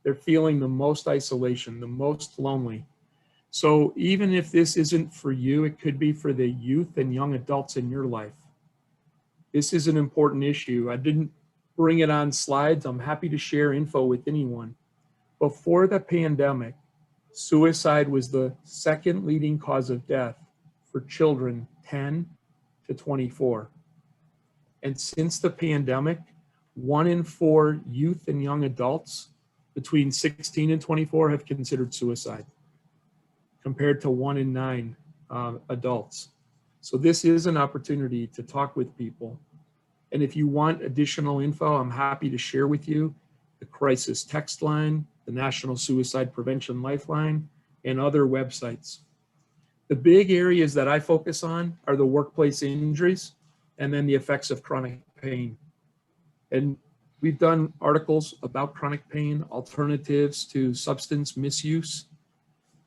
They're feeling the most isolation, the most lonely. So even if this isn't for you, it could be for the youth and young adults in your life. This is an important issue. I didn't bring it on slides. I'm happy to share info with anyone. Before the pandemic, suicide was the second leading cause of death for children 10 to 24. And since the pandemic, 1 in 4 youth and young adults between 16 and 24 have considered suicide, compared to 1 in 9 adults. So this is an opportunity to talk with people. And if you want additional info, I'm happy to share with you the crisis text line, the National Suicide Prevention Lifeline, and other websites. The big areas that I focus on are the workplace injuries and then the effects of chronic pain. And we've done articles about chronic pain, alternatives to substance misuse.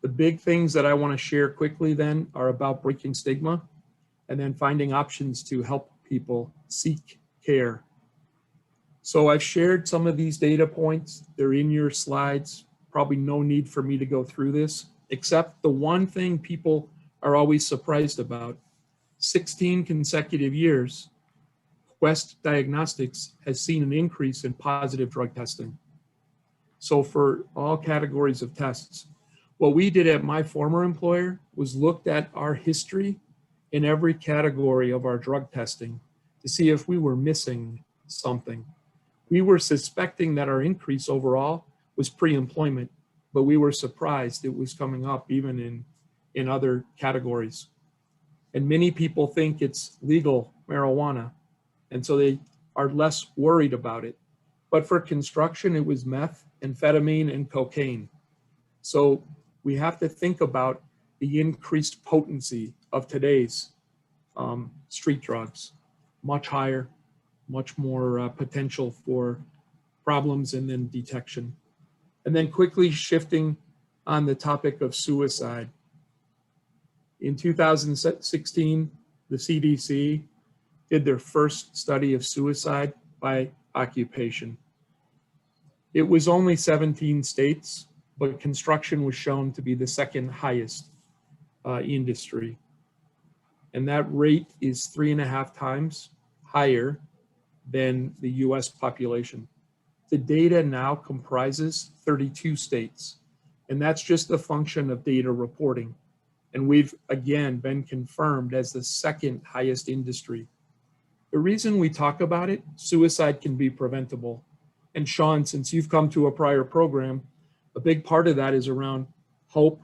The big things that I want to share quickly then are about breaking stigma and then finding options to help people seek care. So I've shared some of these data points. They're in your slides. Probably no need for me to go through this, except the one thing people are always surprised about. 16 consecutive years, Quest Diagnostics has seen an increase in positive drug testing. So for all categories of tests, what we did at my former employer was looked at our history in every category of our drug testing to see if we were missing something. We were suspecting that our increase overall was pre-employment, but we were surprised it was coming up even in other categories. And many people think it's legal marijuana, and so they are less worried about it. But for construction, it was meth, amphetamine, and cocaine. So we have to think about the increased potency of today's street drugs, much higher, much more potential for problems and then detection. And then quickly shifting on the topic of suicide. In 2016, the CDC did their first study of suicide by occupation. It was only 17 states, but construction was shown to be the second highest industry. And that rate is 3.5 times higher than the US population. The data now comprises 32 states, and that's just a function of data reporting. And we've again been confirmed as the second highest industry. The reason we talk about it, suicide can be preventable. And Shawn, since you've come to a prior program, A big part of that is around hope,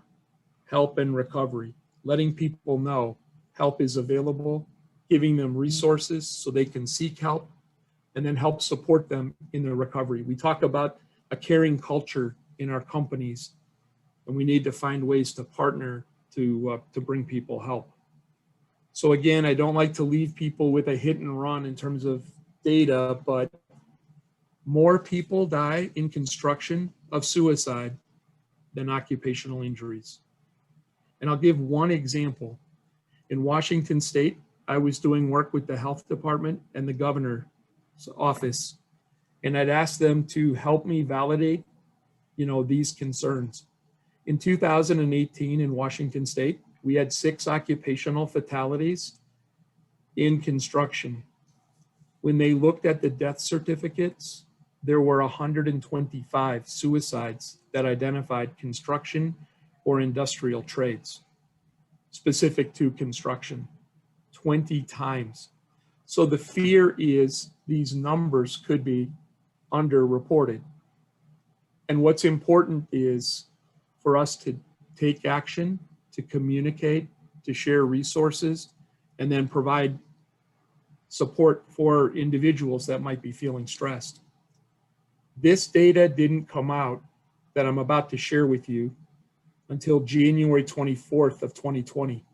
help, and recovery, letting people know help is available, giving them resources so they can seek help, and then help support them in their recovery. We talk about a caring culture in our companies, and we need to find ways to partner to bring people help. So again, I don't like to leave people with a hit and run in terms of data, but more people die in construction of suicide than occupational injuries. And I'll give one example. In Washington State, I was doing work with the health department and the governor's office, and I'd asked them to help me validate, these concerns. In 2018 in Washington State, we had 6 occupational fatalities in construction. When they looked at the death certificates, there were 125 suicides that identified construction or industrial trades specific to construction, 20 times. So the fear is these numbers could be underreported. And what's important is for us to take action, to communicate, to share resources, and then provide support for individuals that might be feeling stressed. This data didn't come out that I'm about to share with you until January 24th of 2020.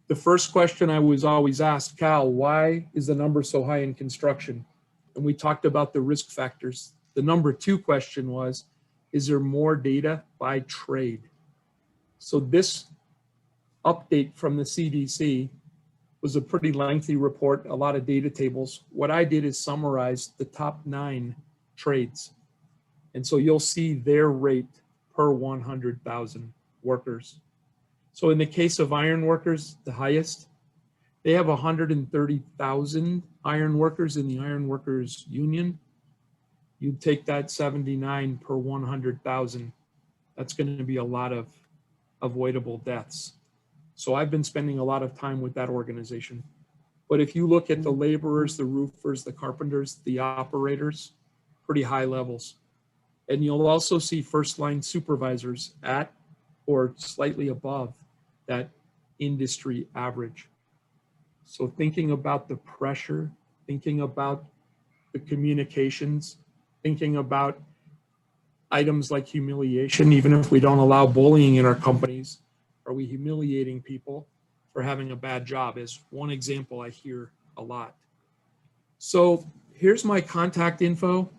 The first question I was always asked, Cal, why is the number so high in construction? And we talked about the risk factors. The number 2 question was, is there more data by trade? So this update from the CDC was a pretty lengthy report, a lot of data tables. What I did is summarize the top 9 trades. And so you'll see their rate per 100,000 workers. So in the case of iron workers, the highest, they have 130,000 iron workers in the Iron Workers Union. You'd take that 79 per 100,000. That's going to be a lot of avoidable deaths. So I've been spending a lot of time with that organization. But if you look at the laborers, the roofers, the carpenters, the operators, pretty high levels. And you'll also see first line supervisors at or slightly above that industry average. So thinking about the pressure, thinking about the communications, thinking about items like humiliation, even if we don't allow bullying in our companies, are we humiliating people for having a bad job is one example I hear a lot. So here's my contact info.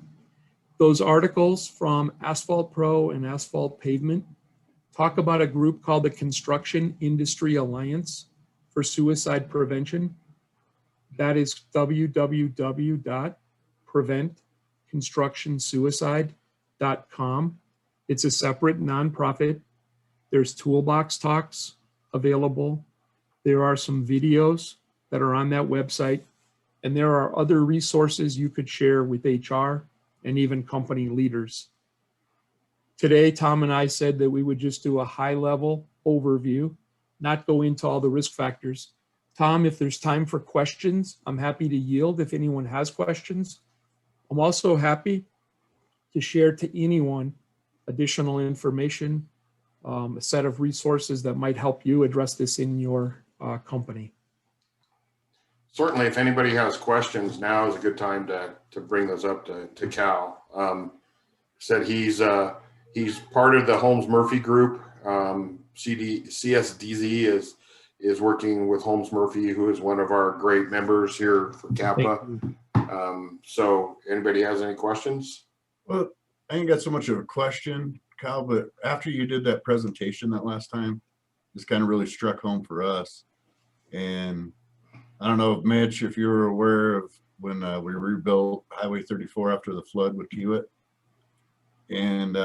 Those articles from Asphalt Pro and Asphalt Pavement talk about a group called the Construction Industry Alliance for Suicide Prevention. That is www.preventconstructionsuicide.com. It's a separate nonprofit. There's toolbox talks available. There are some videos that are on that website. And there are other resources you could share with HR and even company leaders. Today, Tom and I said that we would just do a high-level overview, not go into all the risk factors. Tom, if there's time for questions, I'm happy to yield if anyone has questions. I'm also happy to share to anyone additional information, a set of resources that might help you address this in your company. Certainly, if anybody has questions, now is a good time to bring those up to Cal. Said he's part of the Holmes Murphy group. CSDZ is working with Holmes Murphy, who is one of our great members here for CAPA. So anybody has any questions? Well, I ain't got so much of a question, Kyle, but after you did that presentation that last time, this kind of really struck home for us. And I don't know, Mitch, if you were aware of when we rebuilt Highway 34 after the flood with Kiewit. And,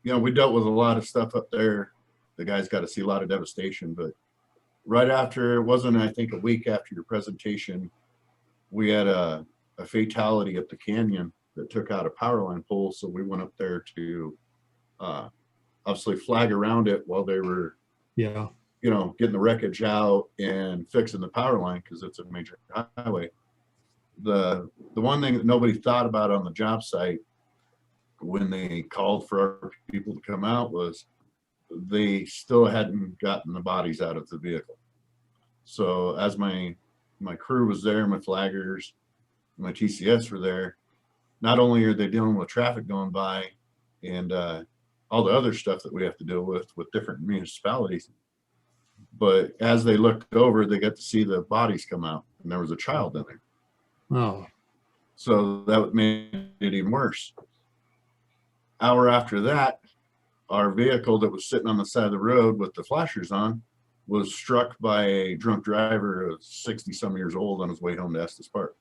we dealt with a lot of stuff up there. The guys got to see a lot of devastation, but right after, it wasn't, I think, a week after your presentation, we had a fatality at the canyon that took out a power line pole. So we went up there to obviously flag around it while they were, getting the wreckage out and fixing the power line because it's a major highway. The one thing that nobody thought about on the job site when they called for our people to come out was they still hadn't gotten the bodies out of the vehicle. So as my crew was there, my flaggers, my TCS were there, not only are they dealing with traffic going by and all the other stuff that we have to deal with different municipalities, but as they looked over, they got to see the bodies come out, and there was a child in there. Oh, So that made it even worse. Hour after that, our vehicle that was sitting on the side of the road with the flashers on was struck by a drunk driver of 60 some years old on his way home to Estes Park.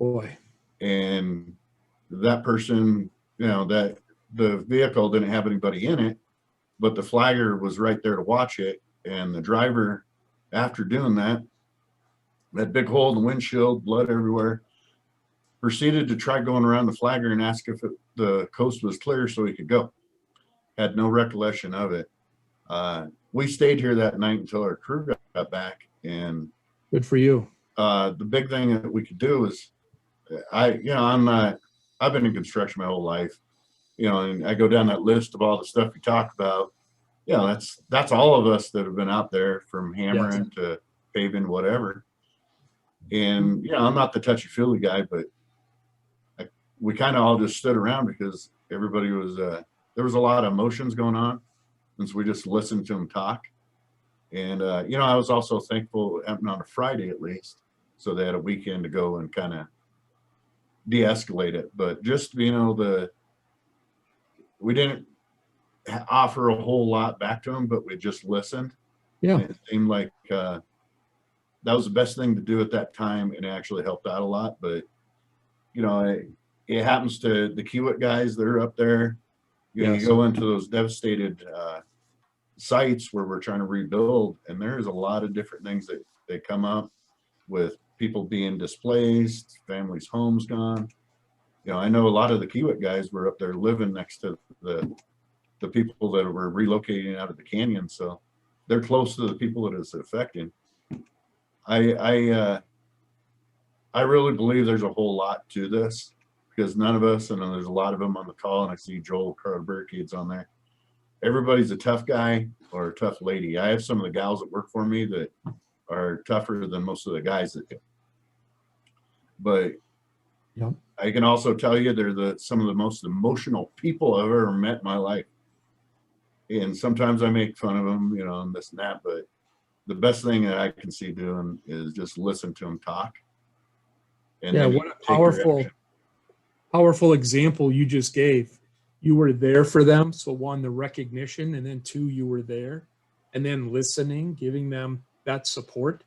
boy. And that person, you know, that the vehicle didn't have anybody in it, but the flagger was right there to watch it. And the driver, after doing that, that big hole in the windshield, blood everywhere, proceeded to try going around the flagger and ask if the coast was clear so he could go. Had no recollection of it. We stayed here that night until our crew got back. And Good for you. the big thing that we could do is, I've been in construction my whole life, you know, and I go down that list of all the stuff you talk about. Yeah, that's all of us that have been out there, from hammering to paving, whatever. And you know, I'm not the touchy-feely guy, but we kind of all just stood around because everybody was there was a lot of emotions going on, and so we just listened to them talk. And you know, I was also thankful on a Friday at least, so they had a weekend to go and kind of de-escalate it. But just being able to, we didn't offer a whole lot back to them, but we just listened. Yeah. And it seemed like that was the best thing to do at that time, and it actually helped out a lot. But you know, it happens to the Kiewit guys. They're up there. You know, Yes. you go into those devastated sites where we're trying to rebuild, and there's a lot of different things that they come up with: people being displaced, families' homes gone. You know, I know a lot of the Kiewit guys were up there living next to the people that were relocating out of the canyon, so they're close to the people that it's affecting. I really believe there's a whole lot to this, because none of us, and there's a lot of them on the call, and I see Joel Carl Barricades on there. Everybody's a tough guy or a tough lady. I have some of the gals that work for me that are tougher than most of the guys that do. But Yep. I can also tell you they're some of the most emotional people I've ever met in my life. And sometimes I make fun of them, you know, and this and that, but the best thing that I can see doing is just listen to them talk. And Yeah, then what a take powerful, action. powerful example you just gave. You were there for them. So one, the recognition, and then two, you were there, and then listening, giving them that support.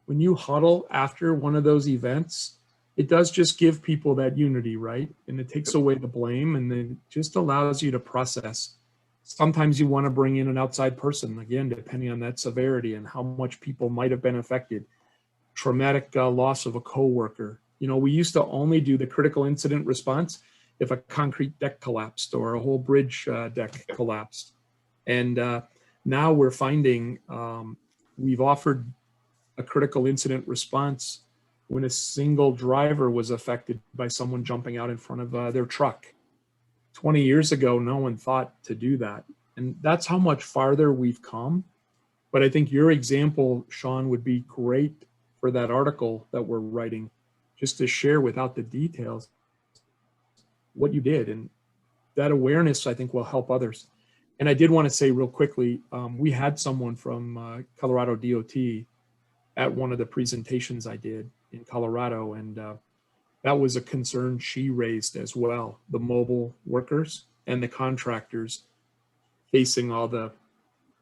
When you huddle after one of those events, it does just give people that unity, right? And it takes away the blame, and then just allows you to process. Sometimes you want to bring in an outside person, again, depending on that severity and how much people might have been affected. Traumatic loss of a coworker. You know, we used to only do the critical incident response if a concrete deck collapsed or a whole bridge deck collapsed. And now we're finding we've offered a critical incident response when a single driver was affected by someone jumping out in front of their truck. 20 years ago, no one thought to do that. And that's how much farther we've come. But I think your example, Shawn, would be great for that article that we're writing, just to share without the details what you did. And that awareness, I think, will help others. And I did want to say real quickly, we had someone from Colorado DOT at one of the presentations I did in Colorado, and that was a concern she raised as well, the mobile workers and the contractors facing all the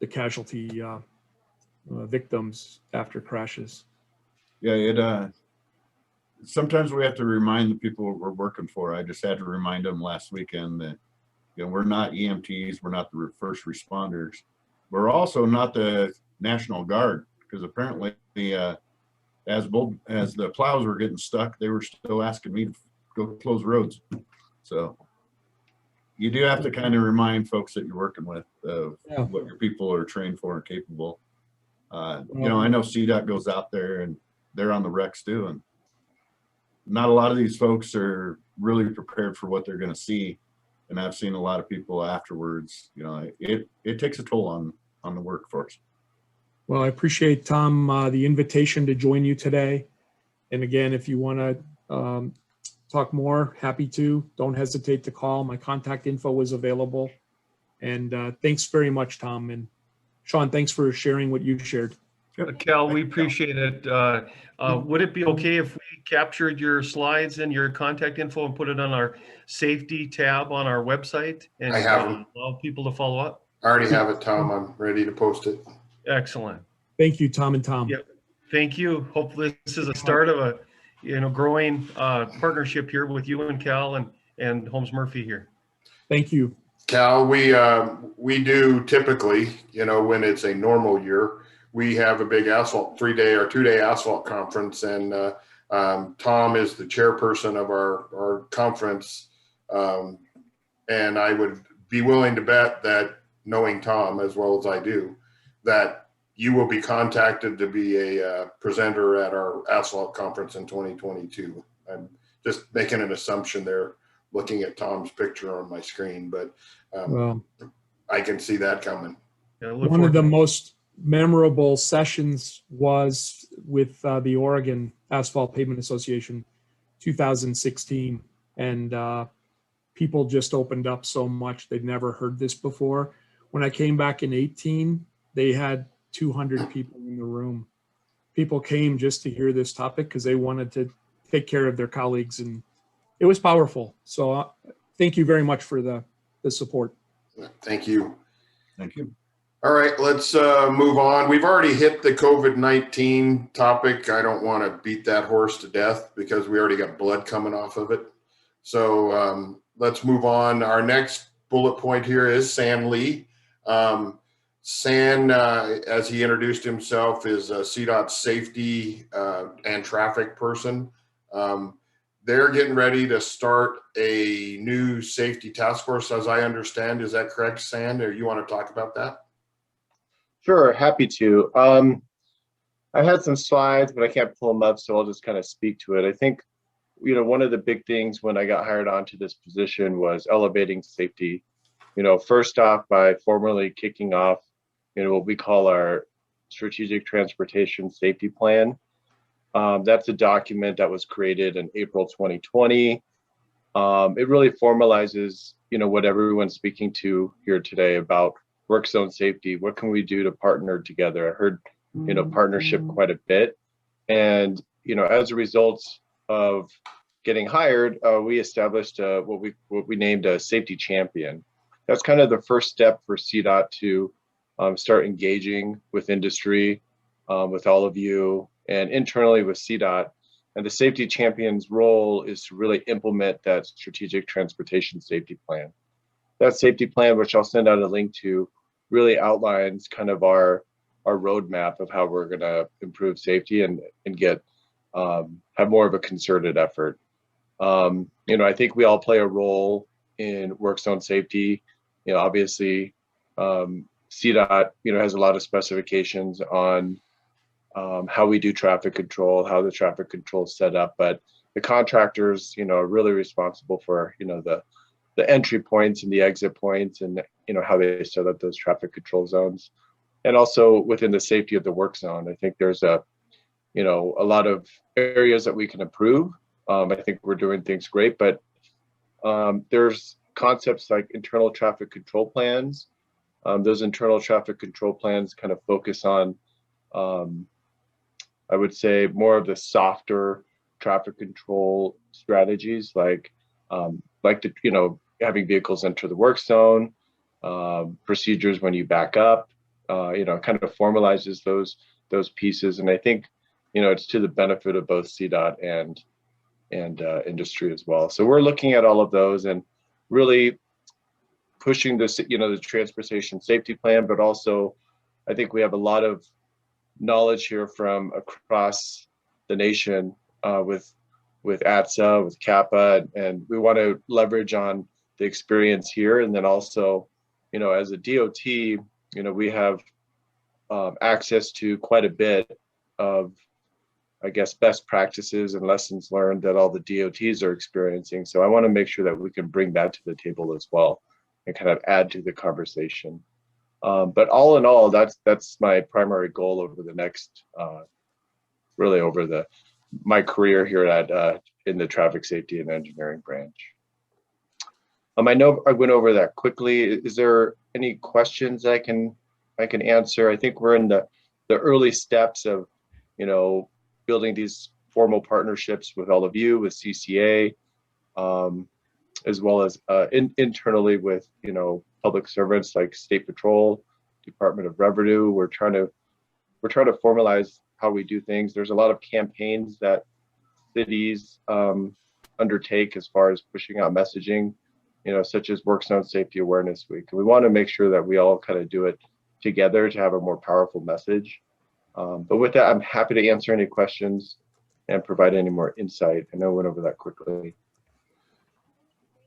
casualty victims after crashes. Yeah, sometimes we have to remind the people we're working for. I just had to remind them last weekend that, you know, we're not EMTs, we're not the first responders. We're also not the National Guard, because apparently as the plows were getting stuck, they were still asking me to go close roads. So you do have to kind of remind folks that you're working with what your people are trained for and capable. You know, I know CDOT goes out there and they're on the wrecks too, and not a lot of these folks are really prepared for what they're going to see And I've seen a lot of people afterwards, you know, it takes a toll on the workforce. Well, I appreciate, Tom, the invitation to join you today. And again, if you want to talk more, happy to. Don't hesitate to call. My contact info is available. And thanks very much, Tom. And Shawn, thanks for sharing what you shared. Cal, we appreciate it. Would it be okay if we captured your slides and your contact info and put it on our safety tab on our website and I have them. allow people to follow up? I already have it, Tom. I'm ready to post it. Excellent. Thank you, Tom and Tom. Yep. Thank you. Hopefully this is a start of a growing partnership here with you and Cal and Holmes Murphy here. Thank you. Cal, we do typically, when it's a normal year, we have a big asphalt 3-day or 2-day asphalt conference, and Tom is the chairperson of our conference. And I would be willing to bet that, knowing Tom as well as I do, that you will be contacted to be a presenter at our asphalt conference in 2022. I'm just making an assumption there, looking at Tom's picture on my screen, but Well, I can see that coming. Yeah, one of the most memorable sessions was with the Oregon Asphalt Pavement Association 2016. And people just opened up so much. They'd never heard this before. When I came back in 18, they had 200 people in the room. People came just to hear this topic because they wanted to take care of their colleagues, and it was powerful. So thank you very much for the support. Thank you. Thank you. All right, let's move on. We've already hit the COVID-19 topic. I don't want to beat that horse to death because we already got blood coming off of it. So let's move on. Our next bullet point here is San Lee. San, as he introduced himself, is a CDOT safety and traffic person. They're getting ready to start a new safety task force, as I understand. Is that correct, San? Or you want to talk about that? Sure, happy to. I had some slides, but I can't pull them up, so I'll just kind of speak to it. I think, one of the big things when I got hired onto this position was elevating safety. First off, by formally kicking off, what we call our Strategic Transportation Safety Plan. That's a document that was created in April 2020. It really formalizes, what everyone's speaking to here today about work zone safety. What can we do to partner together? I heard, partnership quite a bit. And, as a result of getting hired, we established what we named a safety champion. That's kind of the first step for CDOT to start engaging with industry, with all of you, and internally with CDOT. And the safety champion's role is to really implement that strategic transportation safety plan. That safety plan, which I'll send out a link to, really outlines kind of our roadmap of how we're going to improve safety and get have more of a concerted effort. I think we all play a role in work zone safety. Obviously, CDOT, has a lot of specifications on how we do traffic control, how the traffic control is set up, but the contractors, are really responsible for, the entry points and the exit points and, how they set up those traffic control zones. And also within the safety of the work zone, I think there's a lot of areas that we can improve. I think we're doing things great, but there's concepts like internal traffic control plans. Those internal traffic control plans kind of focus on, I would say, more of the softer traffic control strategies, like having vehicles enter the work zone, procedures when you back up, kind of formalizes those pieces. And I think, it's to the benefit of both CDOT and industry as well. So we're looking at all of those and really pushing this, the transportation safety plan, but also I think we have a lot of knowledge here from across the nation with ATSSA, with CAPA, and we want to leverage on the experience here. And then also, as a DOT, we have access to quite a bit of I guess, best practices and lessons learned that all the DOTs are experiencing. So I want to make sure that we can bring that to the table as well and kind of add to the conversation. But all in all, that's my primary goal over the next, really over my career here at in the traffic safety and engineering branch. I know I went over that quickly. Is there any questions I can answer? I think we're in the early steps of, you know, building these formal partnerships with all of you, with CCA, as well as internally with, you know, public servants like State Patrol, Department of Revenue. We're trying to formalize how we do things. There's a lot of campaigns that cities undertake as far as pushing out messaging, you know, such as Work Zone Safety Awareness Week. And we want to make sure that we all kind of do it together to have a more powerful message. But with that, I'm happy to answer any questions and provide any more insight. I know I went over that quickly.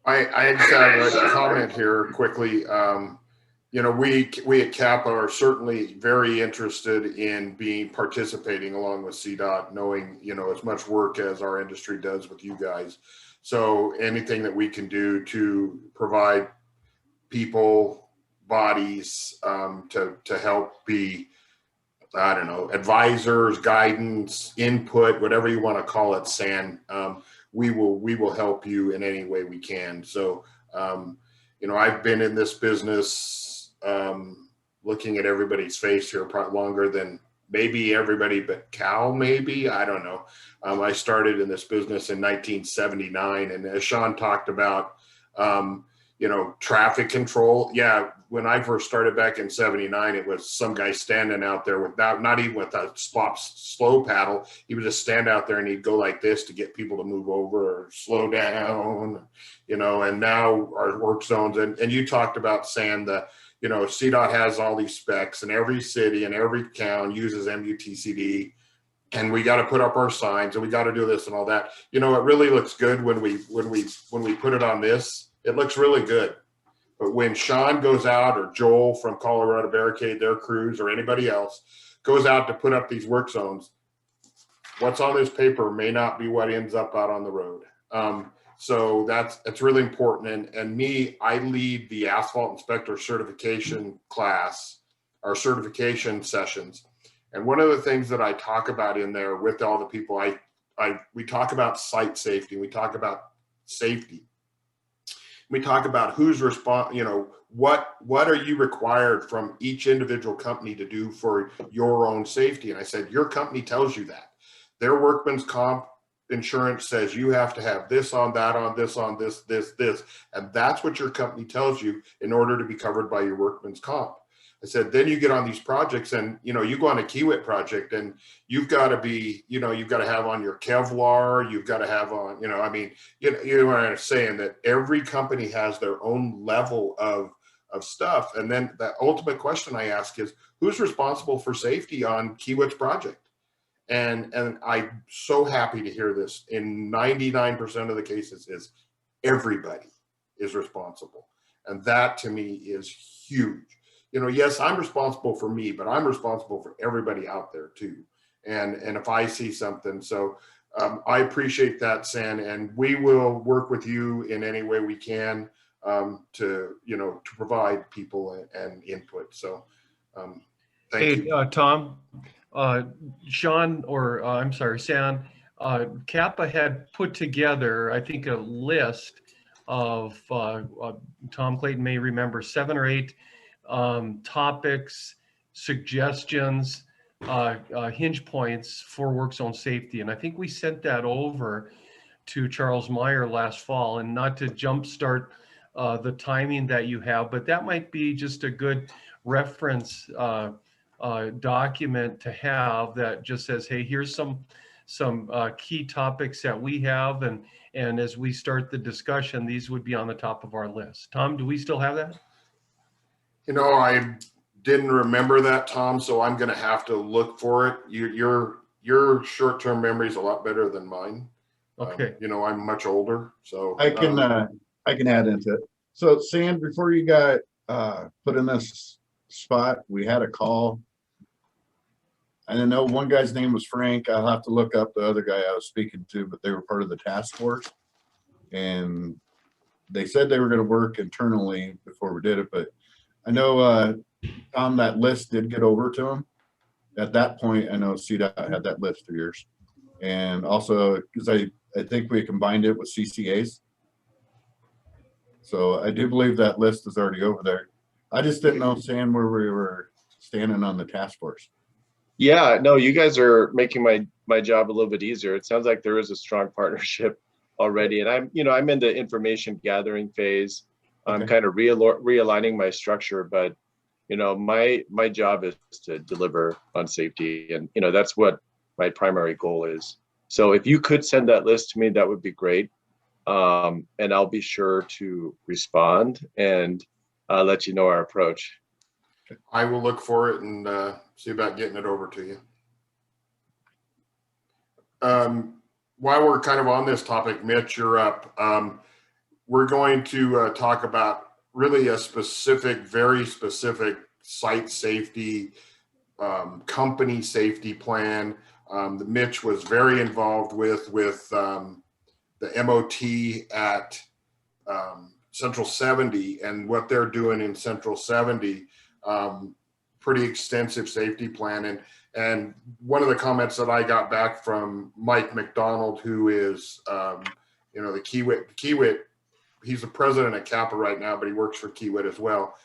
I just have a comment here quickly. You know, we at CAPA are certainly very interested in participating along with CDOT, knowing, you know, as much work as our industry does with you guys. So anything that we can do to provide people, bodies, to help be, I don't know, advisors, guidance, input, whatever you want to call it, San, we will help you in any way we can. So, you know, I've been in this business, looking at everybody's face here, probably longer than maybe everybody but Cal, maybe, I don't know. I started in this business in 1979, and as Shawn talked about, you know, traffic control. Yeah, when I first started back in 79, it was some guy standing out there without, not even with a slow paddle. He would just stand out there and he'd go like this to get people to move over or slow down, you know. And now our work zones, and you talked about, Sam, you know, CDOT has all these specs, and every city and every town uses MUTCD, and we got to put up our signs, and we got to do this and all that. You know, it really looks good when we put it on this. It looks really good. But when Shawn goes out, or Joel from Colorado Barricade, their crews, or anybody else goes out to put up these work zones, what's on this paper may not be what ends up out on the road. So that's really important. And me, I lead the asphalt inspector certification class, our certification sessions. And one of the things that I talk about in there with all the people, we talk about site safety, we talk about safety. We talk about who's responsible, you know, what are you required from each individual company to do for your own safety? And I said, your company tells you that. Their workman's comp insurance says you have to have this on that, on this, on this, and that's what your company tells you in order to be covered by your workman's comp. I said, then you get on these projects, and, you know, you go on a Kiewit project, and you've got to be, you know, you've got to have on your Kevlar, you've got to have on, you know, I mean, you know what I'm saying, that every company has their own level of stuff. And then the ultimate question I ask is, who's responsible for safety on Kiewit's project? And I'm so happy to hear this. In 99% of the cases, is everybody is responsible. And that to me is huge. You know, yes, I'm responsible for me, but I'm responsible for everybody out there too. And if I see something, so I appreciate that, San, and we will work with you in any way we can to, you know, to provide people and input. So thank you. Tom, Shawn, or I'm sorry, San, CAPA had put together, I think, a list of, Tom Clayton may remember, 7 or 8 topics, suggestions, hinge points for work zone safety. And I think we sent that over to Charles Meyer last fall, and not to jumpstart the timing that you have, but that might be just a good reference document to have that just says, hey, here's some key topics that we have, and as we start the discussion, these would be on the top of our list. Tom, do we still have that? You know, I didn't remember that, Tom, so I'm going to have to look for it. Your short-term memory is a lot better than mine. Okay. You know, I'm much older, so I can add into it. So, Sam, before you got put in this spot, we had a call. I know one guy's name was Frank. I'll have to look up the other guy I was speaking to, but they were part of the task force. And they said they were going to work internally before we did it, but I know Tom, that list did get over to him. At that point, I know CDOT had that list for years. And also, because I think we combined it with CCAs. So I do believe that list is already over there. I just didn't know, Sam, where we were standing on the task force. Yeah, no, you guys are making my job a little bit easier. It sounds like there is a strong partnership already. And I'm in the information gathering phase. I'm Okay. kind of realigning my structure, but my job is to deliver on safety, and that's what my primary goal is. So if you could send that list to me, that would be great. And I'll be sure to respond and let you know our approach. I will look for it and see about getting it over to you. While we're kind of on this topic, Mitch, you're up. We're going to talk about really a specific, very specific site safety, company safety plan that Mitch was very involved with the MOT at Central 70 and what they're doing in Central 70. Pretty extensive safety plan. And one of the comments that I got back from Mike McDonald, who is, the Kiewit, he's the president at CAPA right now, but he works for Kiewit as well,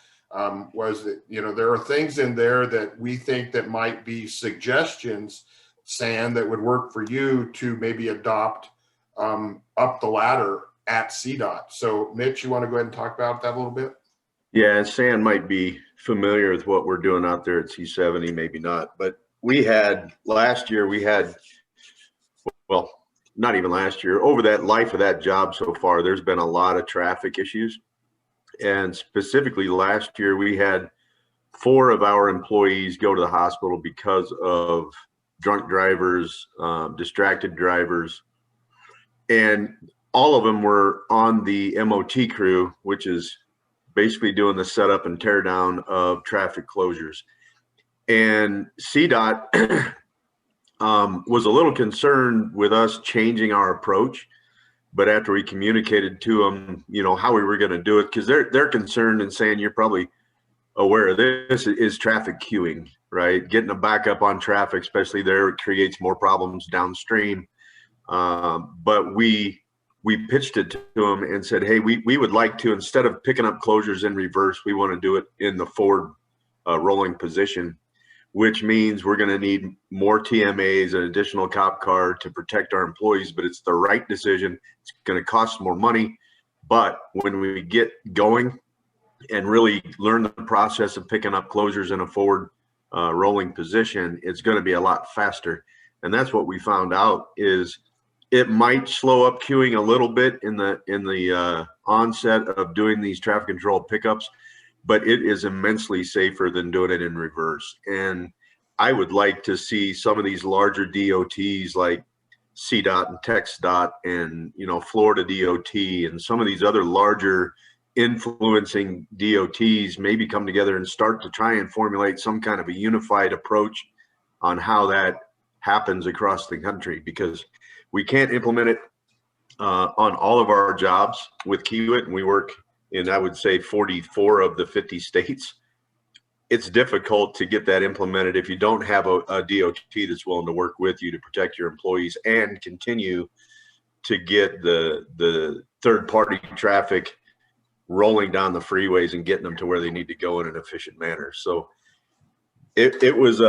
was that, there are things in there that we think that might be suggestions, Sam, that would work for you to maybe adopt up the ladder at CDOT. So Mitch, you want to go ahead and talk about that a little bit? Yeah, Sam might be familiar with what we're doing out there at C70, maybe not. But last year, well, not even last year, over that life of that job so far, there's been a lot of traffic issues. And specifically last year, we had 4 of our employees go to the hospital because of drunk drivers, distracted drivers. And all of them were on the MOT crew, which is basically doing the setup and tear down of traffic closures. And CDOT was a little concerned with us changing our approach, but after we communicated to them, how we were going to do it, because they're concerned and saying, you're probably aware of this, is traffic queuing, right? Getting a backup on traffic, especially there, creates more problems downstream. But we pitched it to them and said, hey, we would like to, instead of picking up closures in reverse, we want to do it in the forward rolling position, which means we're going to need more TMAs, an additional cop car to protect our employees, but it's the right decision. It's going to cost more money. But when we get going and really learn the process of picking up closures in a forward rolling position, it's going to be a lot faster. And that's what we found out is it might slow up queuing a little bit in the onset of doing these traffic control pickups, but it is immensely safer than doing it in reverse. And I would like to see some of these larger DOTs like CDOT and TxDOT and Florida DOT and some of these other larger influencing DOTs maybe come together and start to try and formulate some kind of a unified approach on how that happens across the country, because we can't implement it on all of our jobs with Kiewit, and we work in, I would say, 44 of the 50 states. It's difficult to get that implemented if you don't have a DOT that's willing to work with you to protect your employees and continue to get the third-party traffic rolling down the freeways and getting them to where they need to go in an efficient manner. So it was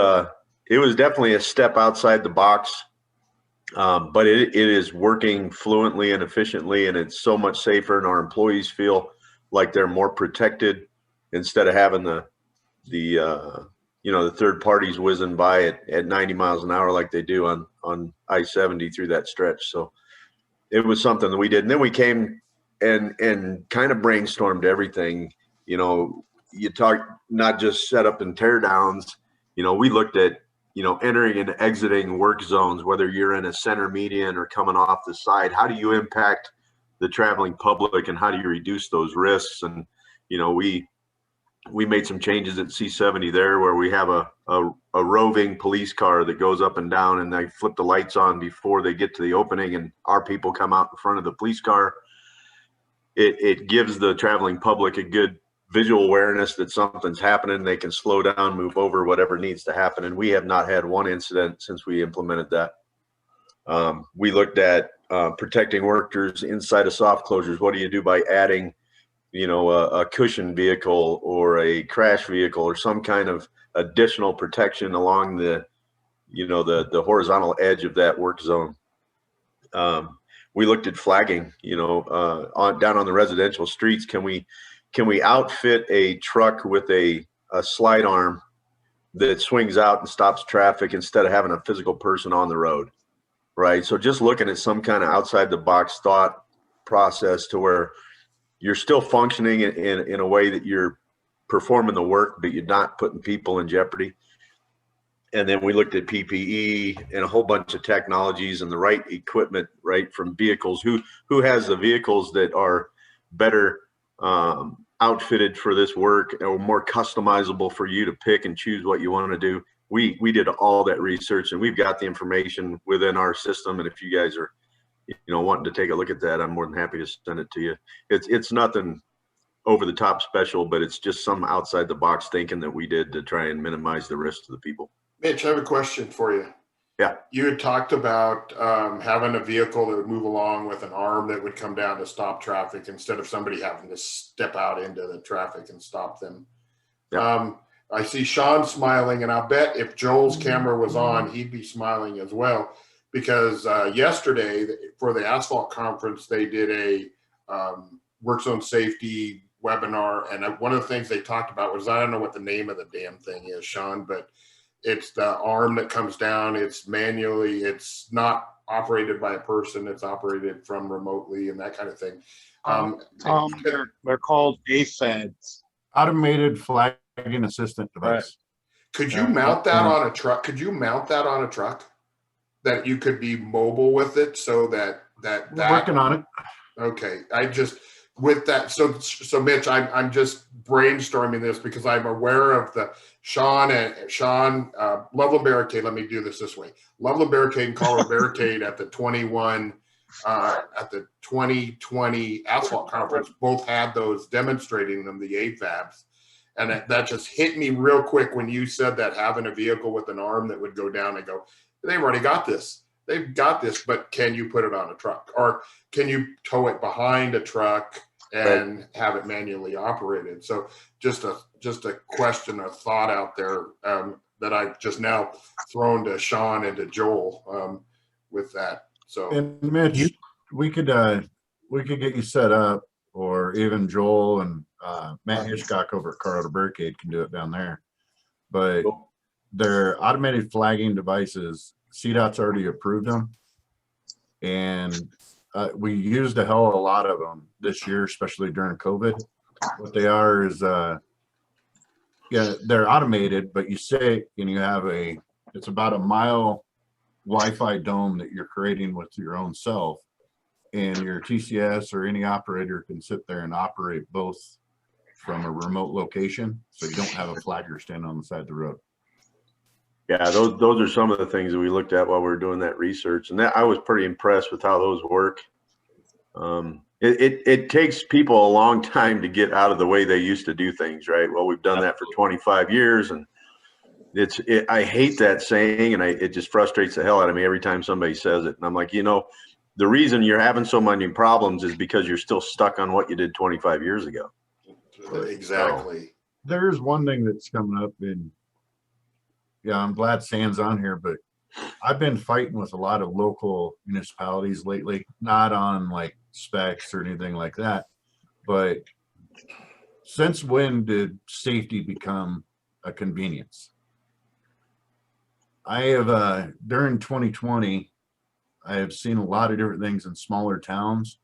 definitely a step outside the box. But it is working fluently and efficiently, and it's so much safer, and our employees feel like they're more protected instead of having the third parties whizzing by at 90 miles an hour like they do on I-70 through that stretch. So it was something that we did. And then we came and kind of brainstormed everything. You talk not just setup and tear downs. We looked at entering and exiting work zones, whether you're in a center median or coming off the side. How do you impact the traveling public, and how do you reduce those risks? And we we made some changes at C70 there where we have a roving police car that goes up and down, and they flip the lights on before they get to the opening, and our people come out in front of the police car. It gives the traveling public a good visual awareness that something's happening. They can slow down, move over, whatever needs to happen. And we have not had one incident since we implemented that. We looked at protecting workers inside of soft closures. What do you do by adding, a cushion vehicle or a crash vehicle or some kind of additional protection along the horizontal edge of that work zone? We looked at flagging, down on the residential streets. Can we outfit a truck with a slide arm that swings out and stops traffic instead of having a physical person on the road? Right. So just looking at some kind of outside the box thought process to where you're still functioning in a way that you're performing the work, but you're not putting people in jeopardy. And then we looked at PPE and a whole bunch of technologies and the right equipment, right, from vehicles. Who has the vehicles that are better outfitted for this work or more customizable for you to pick and choose what you want to do? We did all that research, and we've got the information within our system. And if you guys are, wanting to take a look at that, I'm more than happy to send it to you. It's nothing over the top special, but it's just some outside the box thinking that we did to try and minimize the risk to the people. Mitch, I have a question for you. Yeah. You had talked about having a vehicle that would move along with an arm that would come down to stop traffic instead of somebody having to step out into the traffic and stop them. Yeah. I see Shawn smiling, and I'll bet if Joel's camera was on, he'd be smiling as well, because yesterday for the asphalt conference, they did a work zone safety webinar. And one of the things they talked about was, I don't know what the name of the damn thing is, Shawn, but it's the arm that comes down. It's manually, it's not operated by a person. It's operated from remotely and that kind of thing. They're called AFEDs. Automated flagging assistant device. Could you mount that on a truck? Could you mount that on a truck that you could be mobile with it so that We're working on it. Okay. I just, with that. So Mitch, I'm just brainstorming this because I'm aware of the Shawn, Loveland Barricade. Let me do this way. Loveland Barricade and Colorado Barricade at the 2020 asphalt conference both had those demonstrating them, the AFABs. And that just hit me real quick when you said that, having a vehicle with an arm that would go down and go, they've already got this. They've got this, but can you put it on a truck, or can you tow it behind a truck and have it manually operated? So just a question, a thought out there that I've just now thrown to Shawn and to Joel with that. So, and Mitch, we could get you set up, or even Joel and Matt Hitchcock over at Colorado Barricade can do it down there. But their automated flagging devices, CDOT's already approved them, and we used a hell of a lot of them this year, especially during COVID. What they are is, they're automated, but you say, and you have it's about a mile Wi-Fi dome that you're creating with your own self, and your TCS or any operator can sit there and operate both from a remote location, so you don't have a flagger standing on the side of the road. Yeah, those are some of the things that we looked at while we were doing that research, and I was pretty impressed with how those work. It takes people a long time to get out of the way they used to do things, right? Well, we've done that for 25 years, and I hate that saying, and it just frustrates the hell out of me every time somebody says it. And I'm like, the reason you're having so many problems is because you're still stuck on what you did 25 years ago. Exactly. So, there's one thing that's coming up, and I'm glad Sam's on here, but I've been fighting with a lot of local municipalities lately, not on like specs or anything like that, but since when did safety become a convenience? I have, during 2020, I have seen a lot of different things in smaller towns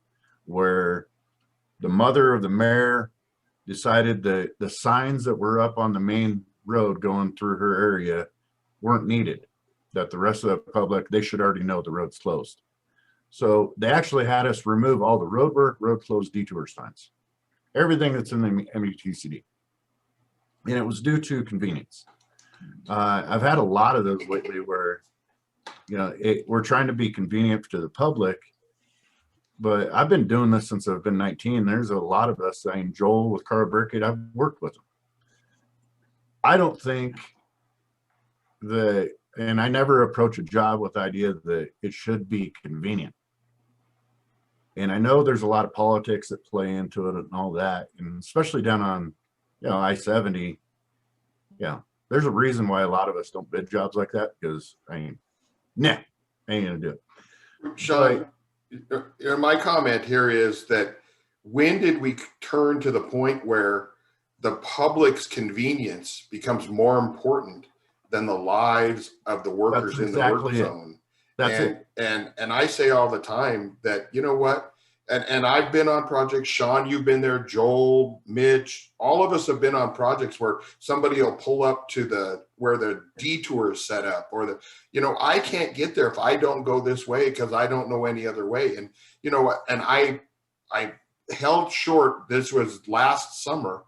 where the mother of the mayor decided that the signs that were up on the main road going through her area weren't needed, that the rest of the public, they should already know the road's closed. So they actually had us remove all the road work, road closed, detour signs, everything that's in the MUTCD. and it was due to convenience. I've had a lot of those lately where, you know, we're trying to be convenient to the public, but I've been doing this since I've been 19. There's a lot of us, I mean, Joel with Carl Burkett, I've worked with them. I don't think that, and I never approach a job with the idea that it should be convenient. And I know there's a lot of politics that play into it and all that, and especially down on, you know, I-70. Yeah, there's a reason why a lot of us don't bid jobs like that, because I ain't gonna do it. Shawn, my comment here is that when did we turn to the point where the public's convenience becomes more important than the lives of the workers in the work zone? That's it. And I say all the time that, you know what, and I've been on projects, Shawn, you've been there, Joel, Mitch, all of us have been on projects where somebody will pull up to where the detour is set up, or you know, I can't get there if I don't go this way because I don't know any other way. And you know what, and I held short. This was last summer.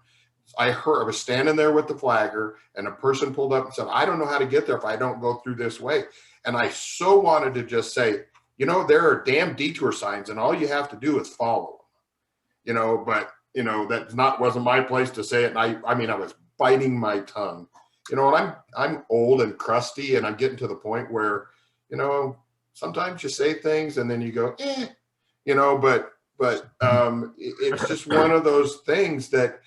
I was standing there with the flagger, and a person pulled up and said, I don't know how to get there if I don't go through this way. And I so wanted to just say, you know, there are damn detour signs and all you have to do is follow them, you know, but you know, wasn't my place to say it. And I mean, I was biting my tongue, you know, and I'm old and crusty, and I'm getting to the point where, you know, sometimes you say things and then you go, you know, but it's just one of those things that,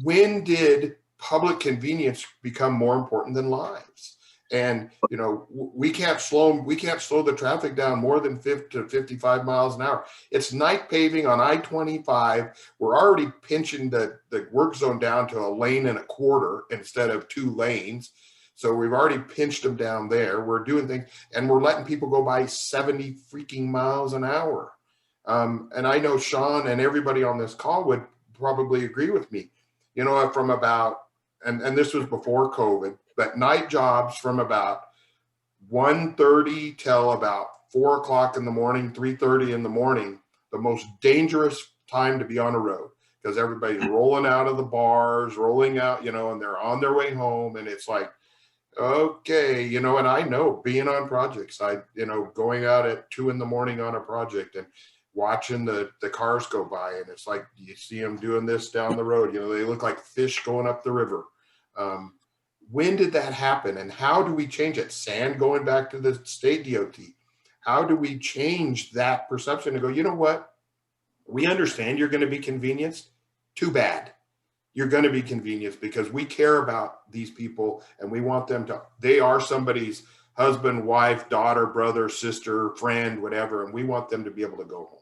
when did public convenience become more important than lives? And you know, we can't slow the traffic down more than 50 to 55 miles an hour. It's night paving on I-25. We're already pinching the work zone down to 1.25 lanes instead of 2 lanes. So we've already pinched them down there. We're doing things, and we're letting people go by 70 freaking miles an hour. And I know Shawn and everybody on this call would probably agree with me. You know, from about, and this was before COVID, but night jobs from about 1:30 till about 4 o'clock in the morning, 3:30 in the morning, the most dangerous time to be on a road, because everybody's rolling out of the bars, rolling out, you know, and they're on their way home. And it's like, okay, you know, and I know being on projects, you know, going out at 2 in the morning on a project and watching the cars go by, and it's like you see them doing this down the road, you know, they look like fish going up the river. When did that happen, and how do we change it? Sand going back to the state DOT. How do we change that perception and go, you know what, we understand you're going to be convenienced. Too bad. You're going to be convenienced because we care about these people, and we want them to, they are somebody's husband, wife, daughter, brother, sister, friend, whatever, and we want them to be able to go home.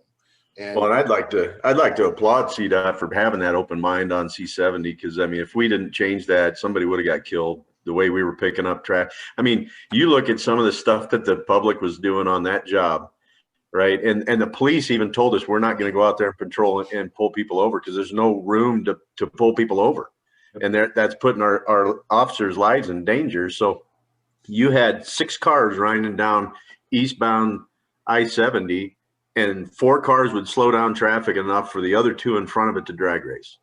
And well, and I'd like to applaud CDOT for having that open mind on C70, because I mean, if we didn't change that, somebody would have got killed the way we were picking up trash. I mean, you look at some of the stuff that the public was doing on that job, right? And the police even told us we're not going to go out there and patrol and pull people over because there's no room to pull people over, and that's putting our officers' lives in danger. So you had 6 cars riding down eastbound I-70, and 4 cars would slow down traffic enough for the other 2 in front of it to drag race.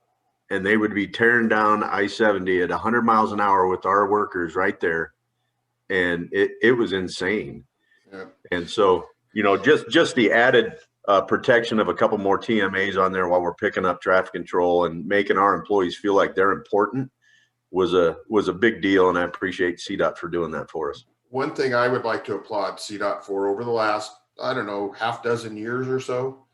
And they would be tearing down I-70 at 100 miles an hour with our workers right there. And it was insane. Yeah. And so, you know, just the added protection of a couple more TMAs on there while we're picking up traffic control and making our employees feel like they're important was a big deal. And I appreciate CDOT for doing that for us. One thing I would like to applaud CDOT for over the last, I don't know, half dozen years or so,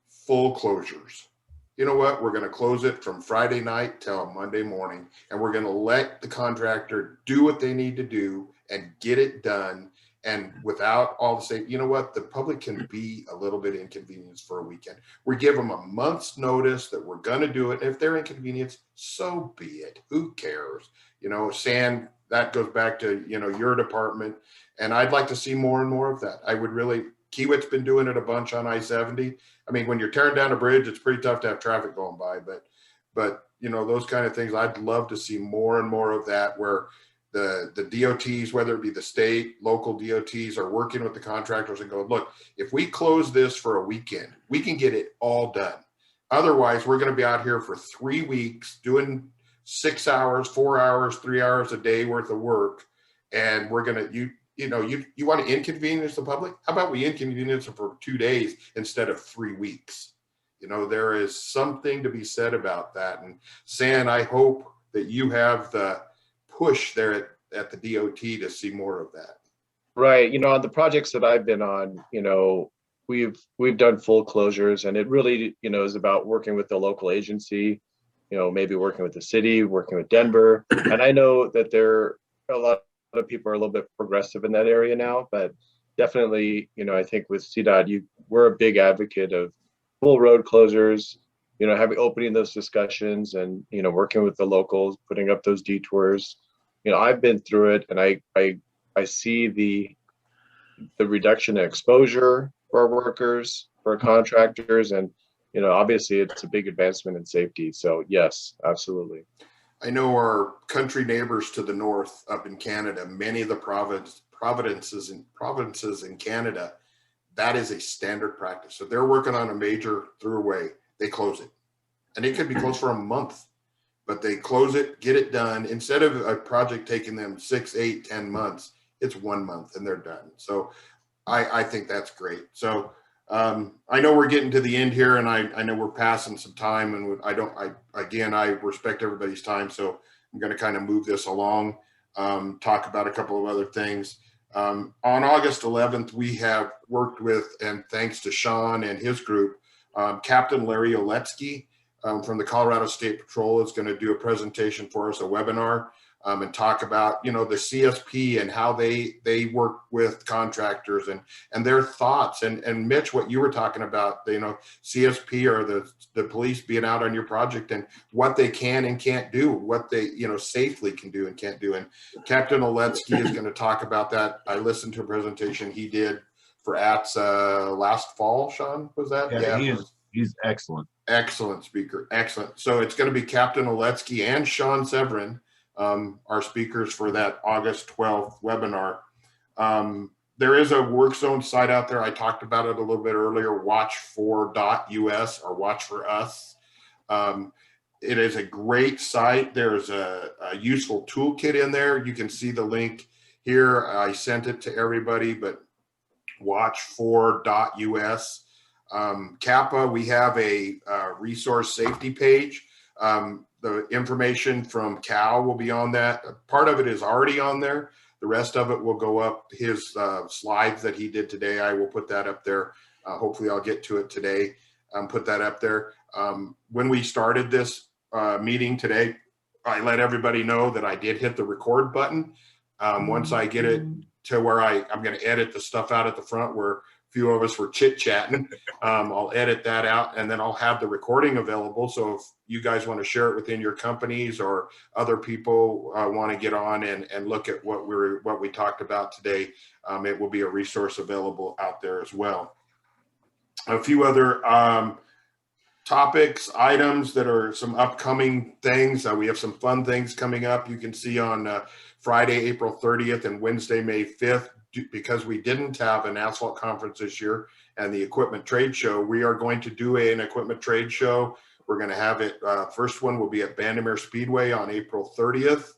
full closures. You know what? We're going to close it from Friday night till Monday morning, and we're going to let the contractor do what they need to do and get it done. And without all the same, you know what? The public can be a little bit inconvenienced for a weekend. We give them a month's notice that we're going to do it. And if they're inconvenienced, so be it. Who cares? You know, Sand, that goes back to, you know, your department. And I'd like to see more and more of that. I would really, Kiewit's been doing it a bunch on I-70. I mean, when you're tearing down a bridge, it's pretty tough to have traffic going by, but you know, those kind of things, I'd love to see more and more of that, where the DOTs, whether it be the state, local DOTs, are working with the contractors and go, look, if we close this for a weekend, we can get it all done. Otherwise, we're going to be out here for 3 weeks doing 6 hours, 4 hours, 3 hours a day worth of work, and we're going to, you want to inconvenience the public? How about we inconvenience them for 2 days instead of 3 weeks? There is something to be said about that. And San, I hope that you have the push there at the DOT to see more of that. Right. On the projects that I've been on, we've done full closures, and it really, is about working with the local agency, maybe working with the city, working with Denver. And I know that a lot of people are a little bit progressive in that area now, but definitely, I think with CDOT, we're a big advocate of full road closures, opening those discussions and, working with the locals, putting up those detours. I've been through it, and I see the reduction in exposure for our workers, for our contractors, and obviously it's a big advancement in safety. So yes, absolutely. I know our country neighbors to the north up in Canada, many of the provinces in Canada, that is a standard practice. So they're working on a major throughway, they close it. And it could be closed for a month, but they close it, get it done. Instead of a project taking them 6, 8, 10 months, it's 1 month and they're done. So I think that's great. So I know we're getting to the end here, and I know we're passing some time, and I respect everybody's time. So I'm going to kind of move this along, talk about a couple of other things. On August 11th, we have worked with, and thanks to Shawn and his group, Captain Larry Oletsky from the Colorado State Patrol is going to do a presentation for us, a webinar, and talk about, the CSP and how they work with contractors and their thoughts. And Mitch, what you were talking about, CSP or the police being out on your project and what they can and can't do, what they, safely can do and can't do. And Captain Oletsky is going to talk about that. I listened to a presentation he did for ATSSA last fall. Shawn, was that? Yeah. He's excellent. Excellent speaker. Excellent. So it's going to be Captain Oletsky and Shawn Severin, our speakers for that August 12th webinar. There is a work zone site out there. I talked about it a little bit earlier, watch4.us or watch for us. It is a great site. There's a useful toolkit in there. You can see the link here. I sent it to everybody, but watch4.us. CAPA, we have a resource safety page. The information from Cal will be on that. Part of it is already on there. The rest of it will go up. His slides that he did today, I will put that up there. Hopefully I'll get to it today, put that up there. When we started this meeting today, I let everybody know that I did hit the record button. Once I get it to where I'm going to edit the stuff out at the front where few of us were chit-chatting. I'll edit that out, and then I'll have the recording available. So if you guys want to share it within your companies or other people want to get on and look at what we talked about today, it will be a resource available out there as well. A few other topics, items that are some upcoming things. We have some fun things coming up. You can see on Friday, April 30th and Wednesday, May 5th, because we didn't have an asphalt conference this year and the equipment trade show, we are going to do an equipment trade show. We're going to have it, first one will be at Bandimere Speedway on April 30th.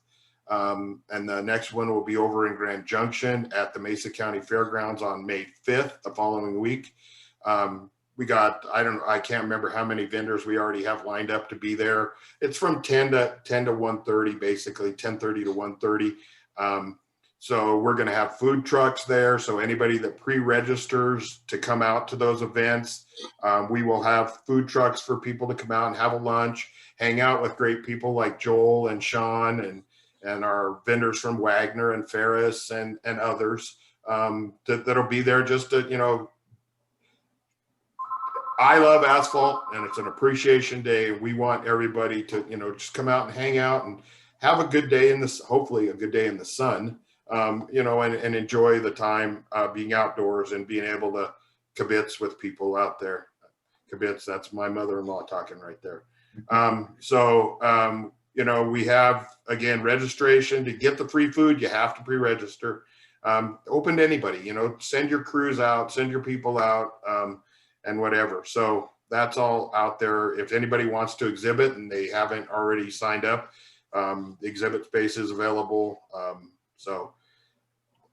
And the next one will be over in Grand Junction at the Mesa County Fairgrounds on May 5th, the following week. We got, I can't remember how many vendors we already have lined up to be there. It's from 10 to 1:30, basically 10:30 to 1:30. So we're going to have food trucks there. So anybody that pre-registers to come out to those events, we will have food trucks for people to come out and have a lunch, hang out with great people like Joel and Shawn and our vendors from Wagner and Ferris and others that'll be there just to, I love asphalt, and it's an appreciation day. We want everybody to, just come out and hang out and have a good day in this, hopefully a good day in the sun. And enjoy the time being outdoors and being able to kibitz with people out there. Kibitz, that's my mother-in-law talking right there. We have, again, registration. To get the free food, you have to pre-register. Open to anybody, send your crews out, send your people out, and whatever. So that's all out there. If anybody wants to exhibit and they haven't already signed up, Exhibit space is available. So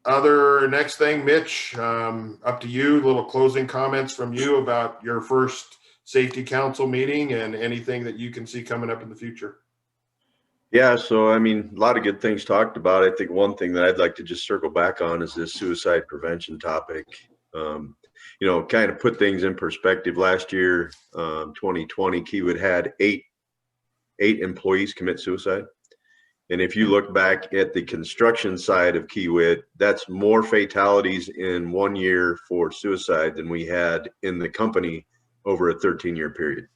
next thing, Mitch, up to you. Little closing comments from you about your first safety council meeting and anything that you can see coming up in the future. Yeah, so I mean, a lot of good things talked about. I think one thing that I'd like to just circle back on is this suicide prevention topic. You know, kind of put things in perspective. Last year, 2020, Kiewit had eight employees commit suicide. And if you look back at the construction side of Kiewit, that's more fatalities in 1 year for suicide than we had in the company over a 13-year period.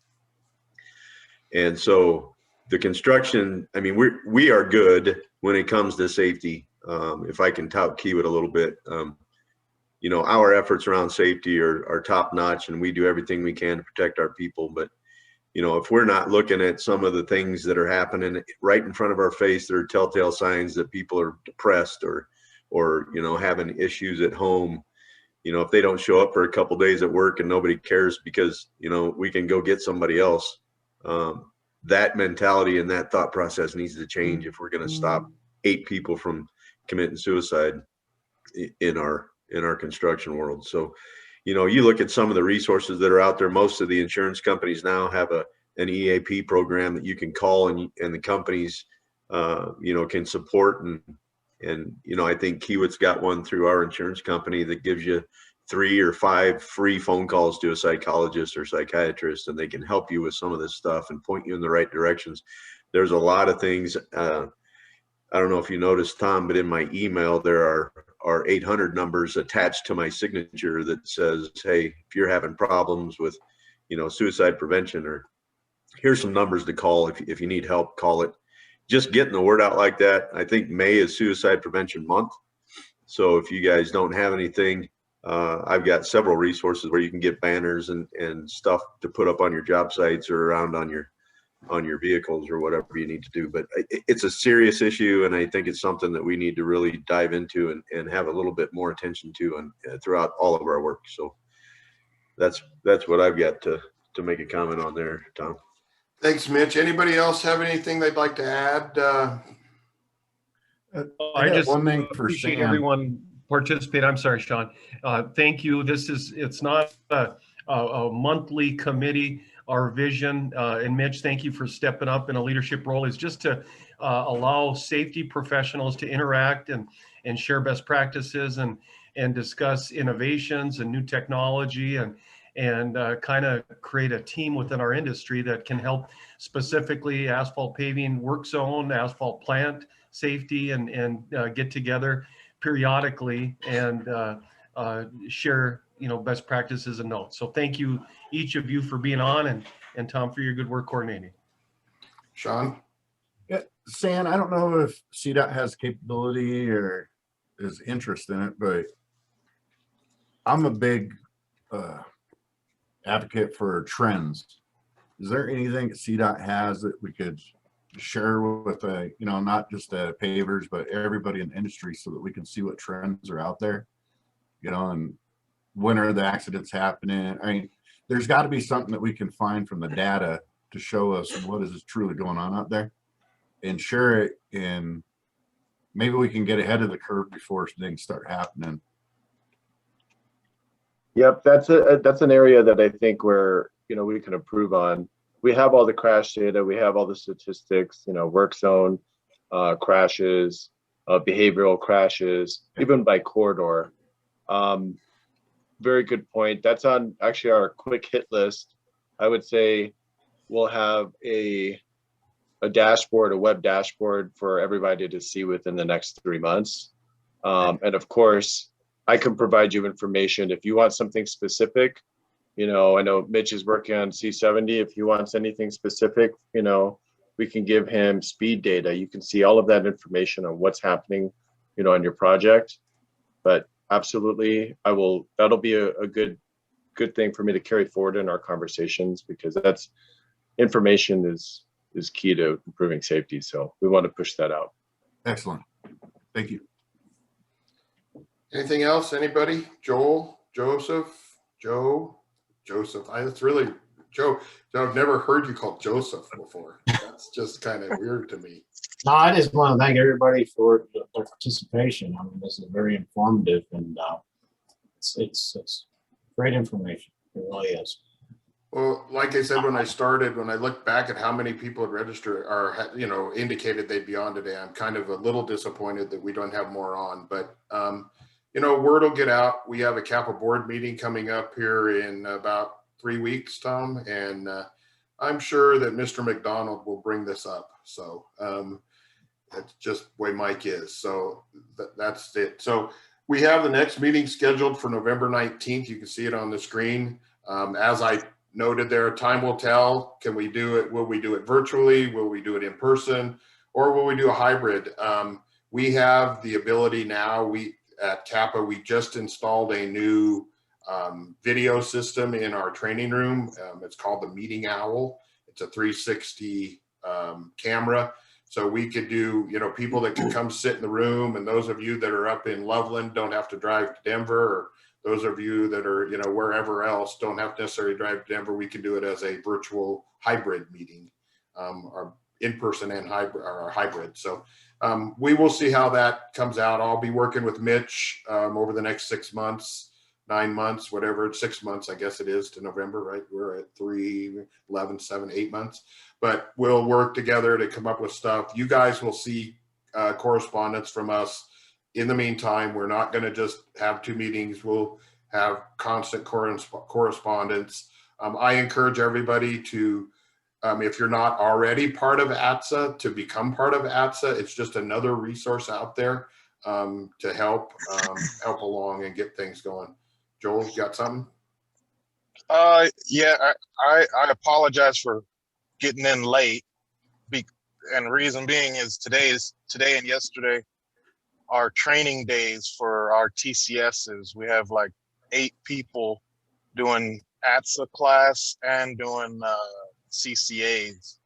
And so the construction, I mean, we are good when it comes to safety. If I can tout Kiewit a little bit, you know, our efforts around safety are top notch, and we do everything we can to protect our people. But, you know, if we're not looking at some of the things that are happening right in front of our face, that are telltale signs that people are depressed or, you know, having issues at home, you know, if they don't show up for a couple days at work and nobody cares because, you know, we can go get somebody else. That mentality and that thought process needs to change if we're going to stop 8 people from committing suicide in our construction world. So, you know, you look at some of the resources that are out there. Most of the insurance companies now have an EAP program that you can call, and the companies, you know, can support. And, you know, I think Kiewit's got one through our insurance company that gives you 3 or 5 free phone calls to a psychologist or psychiatrist, and they can help you with some of this stuff and point you in the right directions. There's a lot of things. I don't know if you noticed, Tom, but in my email, there are 800 numbers attached to my signature that says, hey, if you're having problems with, you know, suicide prevention, or here's some numbers to call. If you need help, call it. Just getting the word out like that. I think May is Suicide Prevention Month. So if you guys don't have anything, I've got several resources where you can get banners and stuff to put up on your job sites or around on your vehicles or whatever you need to do. But it's a serious issue, and I think it's something that we need to really dive into and have a little bit more attention to and throughout all of our work. So that's what I've got to make a comment on there, Tom. Thanks, Mitch. Anybody else have anything they'd like to add? I just one thing for appreciate Sam. everyone participate. I'm sorry, Shawn. Thank you. It's not a monthly committee. Our vision, and Mitch, thank you for stepping up in a leadership role, is just to allow safety professionals to interact and share best practices and discuss innovations and new technology and kind of create a team within our industry that can help, specifically asphalt paving work zone, asphalt plant safety, and get together periodically and share, you know, best practices and notes. So thank you, each of you, for being on, and Tom, for your good work coordinating. Shawn? Yeah, Sam, I don't know if CDOT has capability or is interest in it, but I'm a big advocate for trends. Is there anything that CDOT has that we could share with you know, not just pavers, but everybody in the industry, so that we can see what trends are out there, you know, and when are the accidents happening? I mean, there's got to be something that we can find from the data to show us what is truly going on out there, and share it, and maybe we can get ahead of the curve before things start happening. Yep, that's an area that I think where, you know, we can improve on. We have all the crash data, we have all the statistics, you know, work zone crashes, behavioral crashes, even by corridor. Very good point. That's on actually our quick hit list. I would say we'll have a dashboard, a web dashboard for everybody to see within the next 3 months. And of course, I can provide you information if you want something specific. You know, I know Mitch is working on C70. If he wants anything specific, you know, we can give him speed data. You can see all of that information on what's happening, you know, on your project. But absolutely, that'll be a good thing for me to carry forward in our conversations, because that's information is key to improving safety. So we want to push that out. Excellent. Thank you. Anything else? Anybody? Joel? Joseph? Joe? Joseph? It's really Joe. I've never heard you called Joseph before. That's just kind of weird to me. No, I just want to thank everybody for their participation. I mean, this is very informative and it's great information. It really is. Well, like I said, when I started, when I look back at how many people had registered or, you know, indicated they'd be on today, I'm kind of a little disappointed that we don't have more on. But, you know, word will get out. We have a CAPA board meeting coming up here in about 3 weeks, Tom. And I'm sure that Mr. McDonald will bring this up. So that's just the way Mike is. So that's it. So we have the next meeting scheduled for November 19th. You can see it on the screen. As I noted there, time will tell. Can we do it? Will we do it virtually? Will we do it in person? Or will we do a hybrid? We have the ability now. We at CAPA, we just installed a new video system in our training room. It's called the Meeting Owl. It's a 360 camera. So we could do, you know, people that can come sit in the room, and those of you that are up in Loveland don't have to drive to Denver, or those of you that are, you know, wherever else don't have to necessarily drive to Denver. We can do it as a virtual hybrid meeting, or in-person and hybrid. So we will see how that comes out. I'll be working with Mitch over the next 6 months, 9 months, whatever, 6 months, I guess it is to November, right? We're at 3, 11, 7, 8 months, but we'll work together to come up with stuff. You guys will see correspondence from us. In the meantime, we're not going to just have 2 meetings. We'll have constant correspondence. I encourage everybody to, if you're not already part of ATSSA, to become part of ATSSA. It's just another resource out there to help along and get things going. Joel, you got something? Yeah, I apologize for getting in late. And reason being is today and yesterday are training days for our TCSs. We have like 8 people doing ATSSA class and doing CCAs.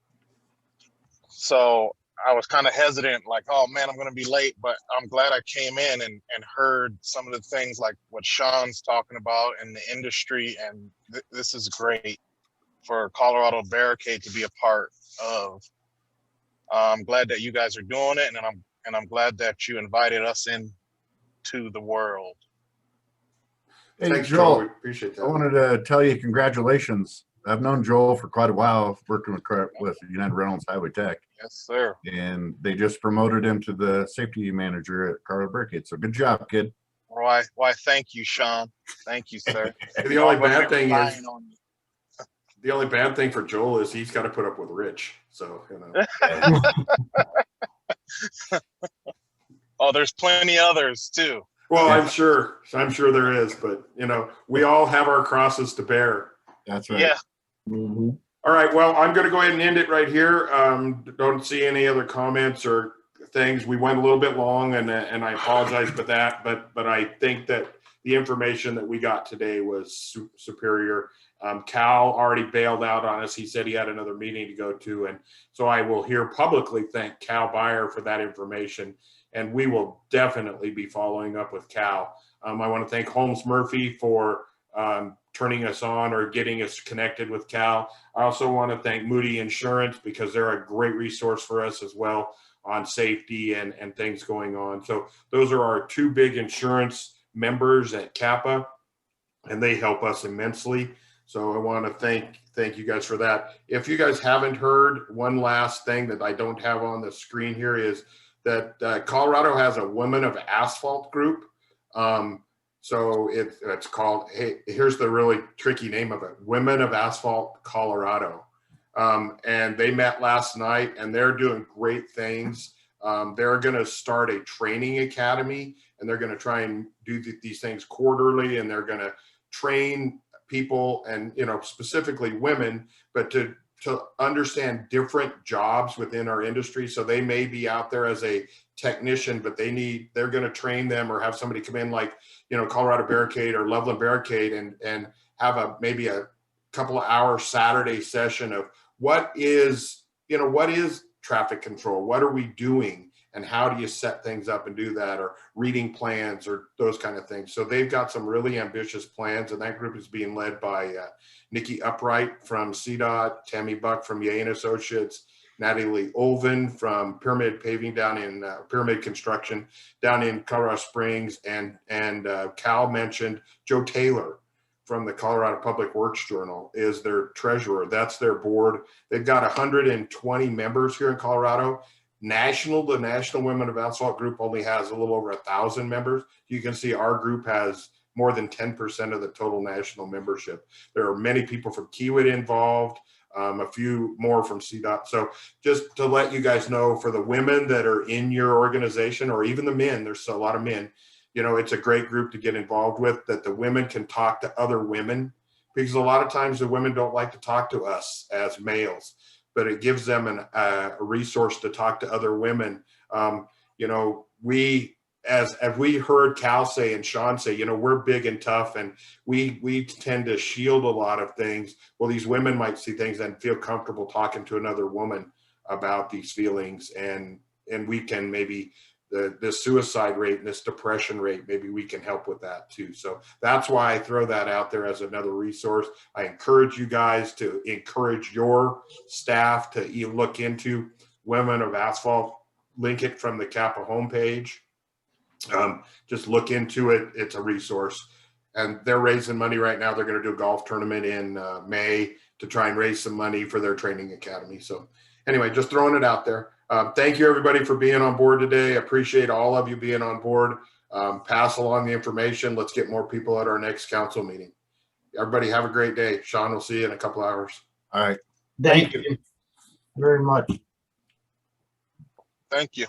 So I was kind of hesitant, like, oh man, I'm going to be late, but I'm glad I came in and heard some of the things like what Shawn's talking about in the industry. And this is great for Colorado Barricade to be a part of. I'm glad that you guys are doing it, and I'm glad that you invited us in to the world. Hey, Thanks, Joel, We appreciate that. I wanted to tell you congratulations. I've known Joel for quite a while, working with United Reynolds Highway Tech. Yes, sir. And they just promoted him to the safety manager at Colorado Barricade. So good job, kid. Why, thank you, Shawn. Thank you, sir. The only bad thing is, the only bad thing for Joel is he's got to put up with Rich. So, you know. Oh, there's plenty others too. Well, I'm sure there is, but you know, we all have our crosses to bear. That's right. Yeah. Mm-hmm. All right. Well, I'm going to go ahead and end it right here. Don't see any other comments or things. We went a little bit long, and I apologize for that. But I think that the information that we got today was superior. Cal already bailed out on us. He said he had another meeting to go to, and so I will here publicly thank Cal Beyer for that information. And we will definitely be following up with Cal. I want to thank Holmes Murphy for turning us on or getting us connected with Cal. I also want to thank Moody Insurance because they're a great resource for us as well on safety and things going on. So those are our 2 big insurance members at CAPA, and they help us immensely. So I want to thank you guys for that. If you guys haven't heard, one last thing that I don't have on the screen here is that Colorado has a Women of Asphalt group. So it's called, hey, here's the really tricky name of it, Women of Asphalt Colorado. And they met last night, and they're doing great things. They're going to start a training academy, and they're going to try and do these things quarterly, and they're going to train people, and you know, specifically women, but to understand different jobs within our industry. So they may be out there as a technician, but they're going to train them or have somebody come in like, you know, Colorado Barricade or Loveland Barricade and have maybe a couple of hour Saturday session of what is traffic control? What are we doing? And how do you set things up and do that, or reading plans or those kind of things. So they've got some really ambitious plans, and that group is being led by Nikki Upright from CDOT, Tammy Buck from Yeh & Associates, Natalie Olven from Pyramid Paving down in Pyramid Construction down in Colorado Springs, and Cal mentioned Joe Taylor from the Colorado Public Works Journal is their treasurer. That's their board. They've got 120 members here in Colorado. The National Women of Asphalt group only has a little over 1,000 members. You can see our group has more than 10% of the total national membership. There are many people from Kiewit involved, a few more from CDOT. So just to let you guys know, for the women that are in your organization, or even the men, there's a lot of men, you know, it's a great group to get involved with, that the women can talk to other women, because a lot of times the women don't like to talk to us as males, but it gives them a resource to talk to other women. You know, as we heard Cal say and Shawn say, you know, we're big and tough, and we tend to shield a lot of things. Well, these women might see things and feel comfortable talking to another woman about these feelings, and we can maybe the suicide rate and this depression rate, maybe we can help with that too. So that's why I throw that out there as another resource. I encourage you guys to encourage your staff to look into Women of Asphalt. Link it from the CAPA homepage. Just look into it. It's a resource, and they're raising money right now. They're going to do a golf tournament in May to try and raise some money for their training academy. So anyway, just throwing it out there. Thank you everybody for being on board today. Appreciate all of you being on board. Pass along the information. Let's get more people at our next council meeting. Everybody have a great day. Shawn, we'll see you in a couple hours. All right. Thank you very much. Thank you.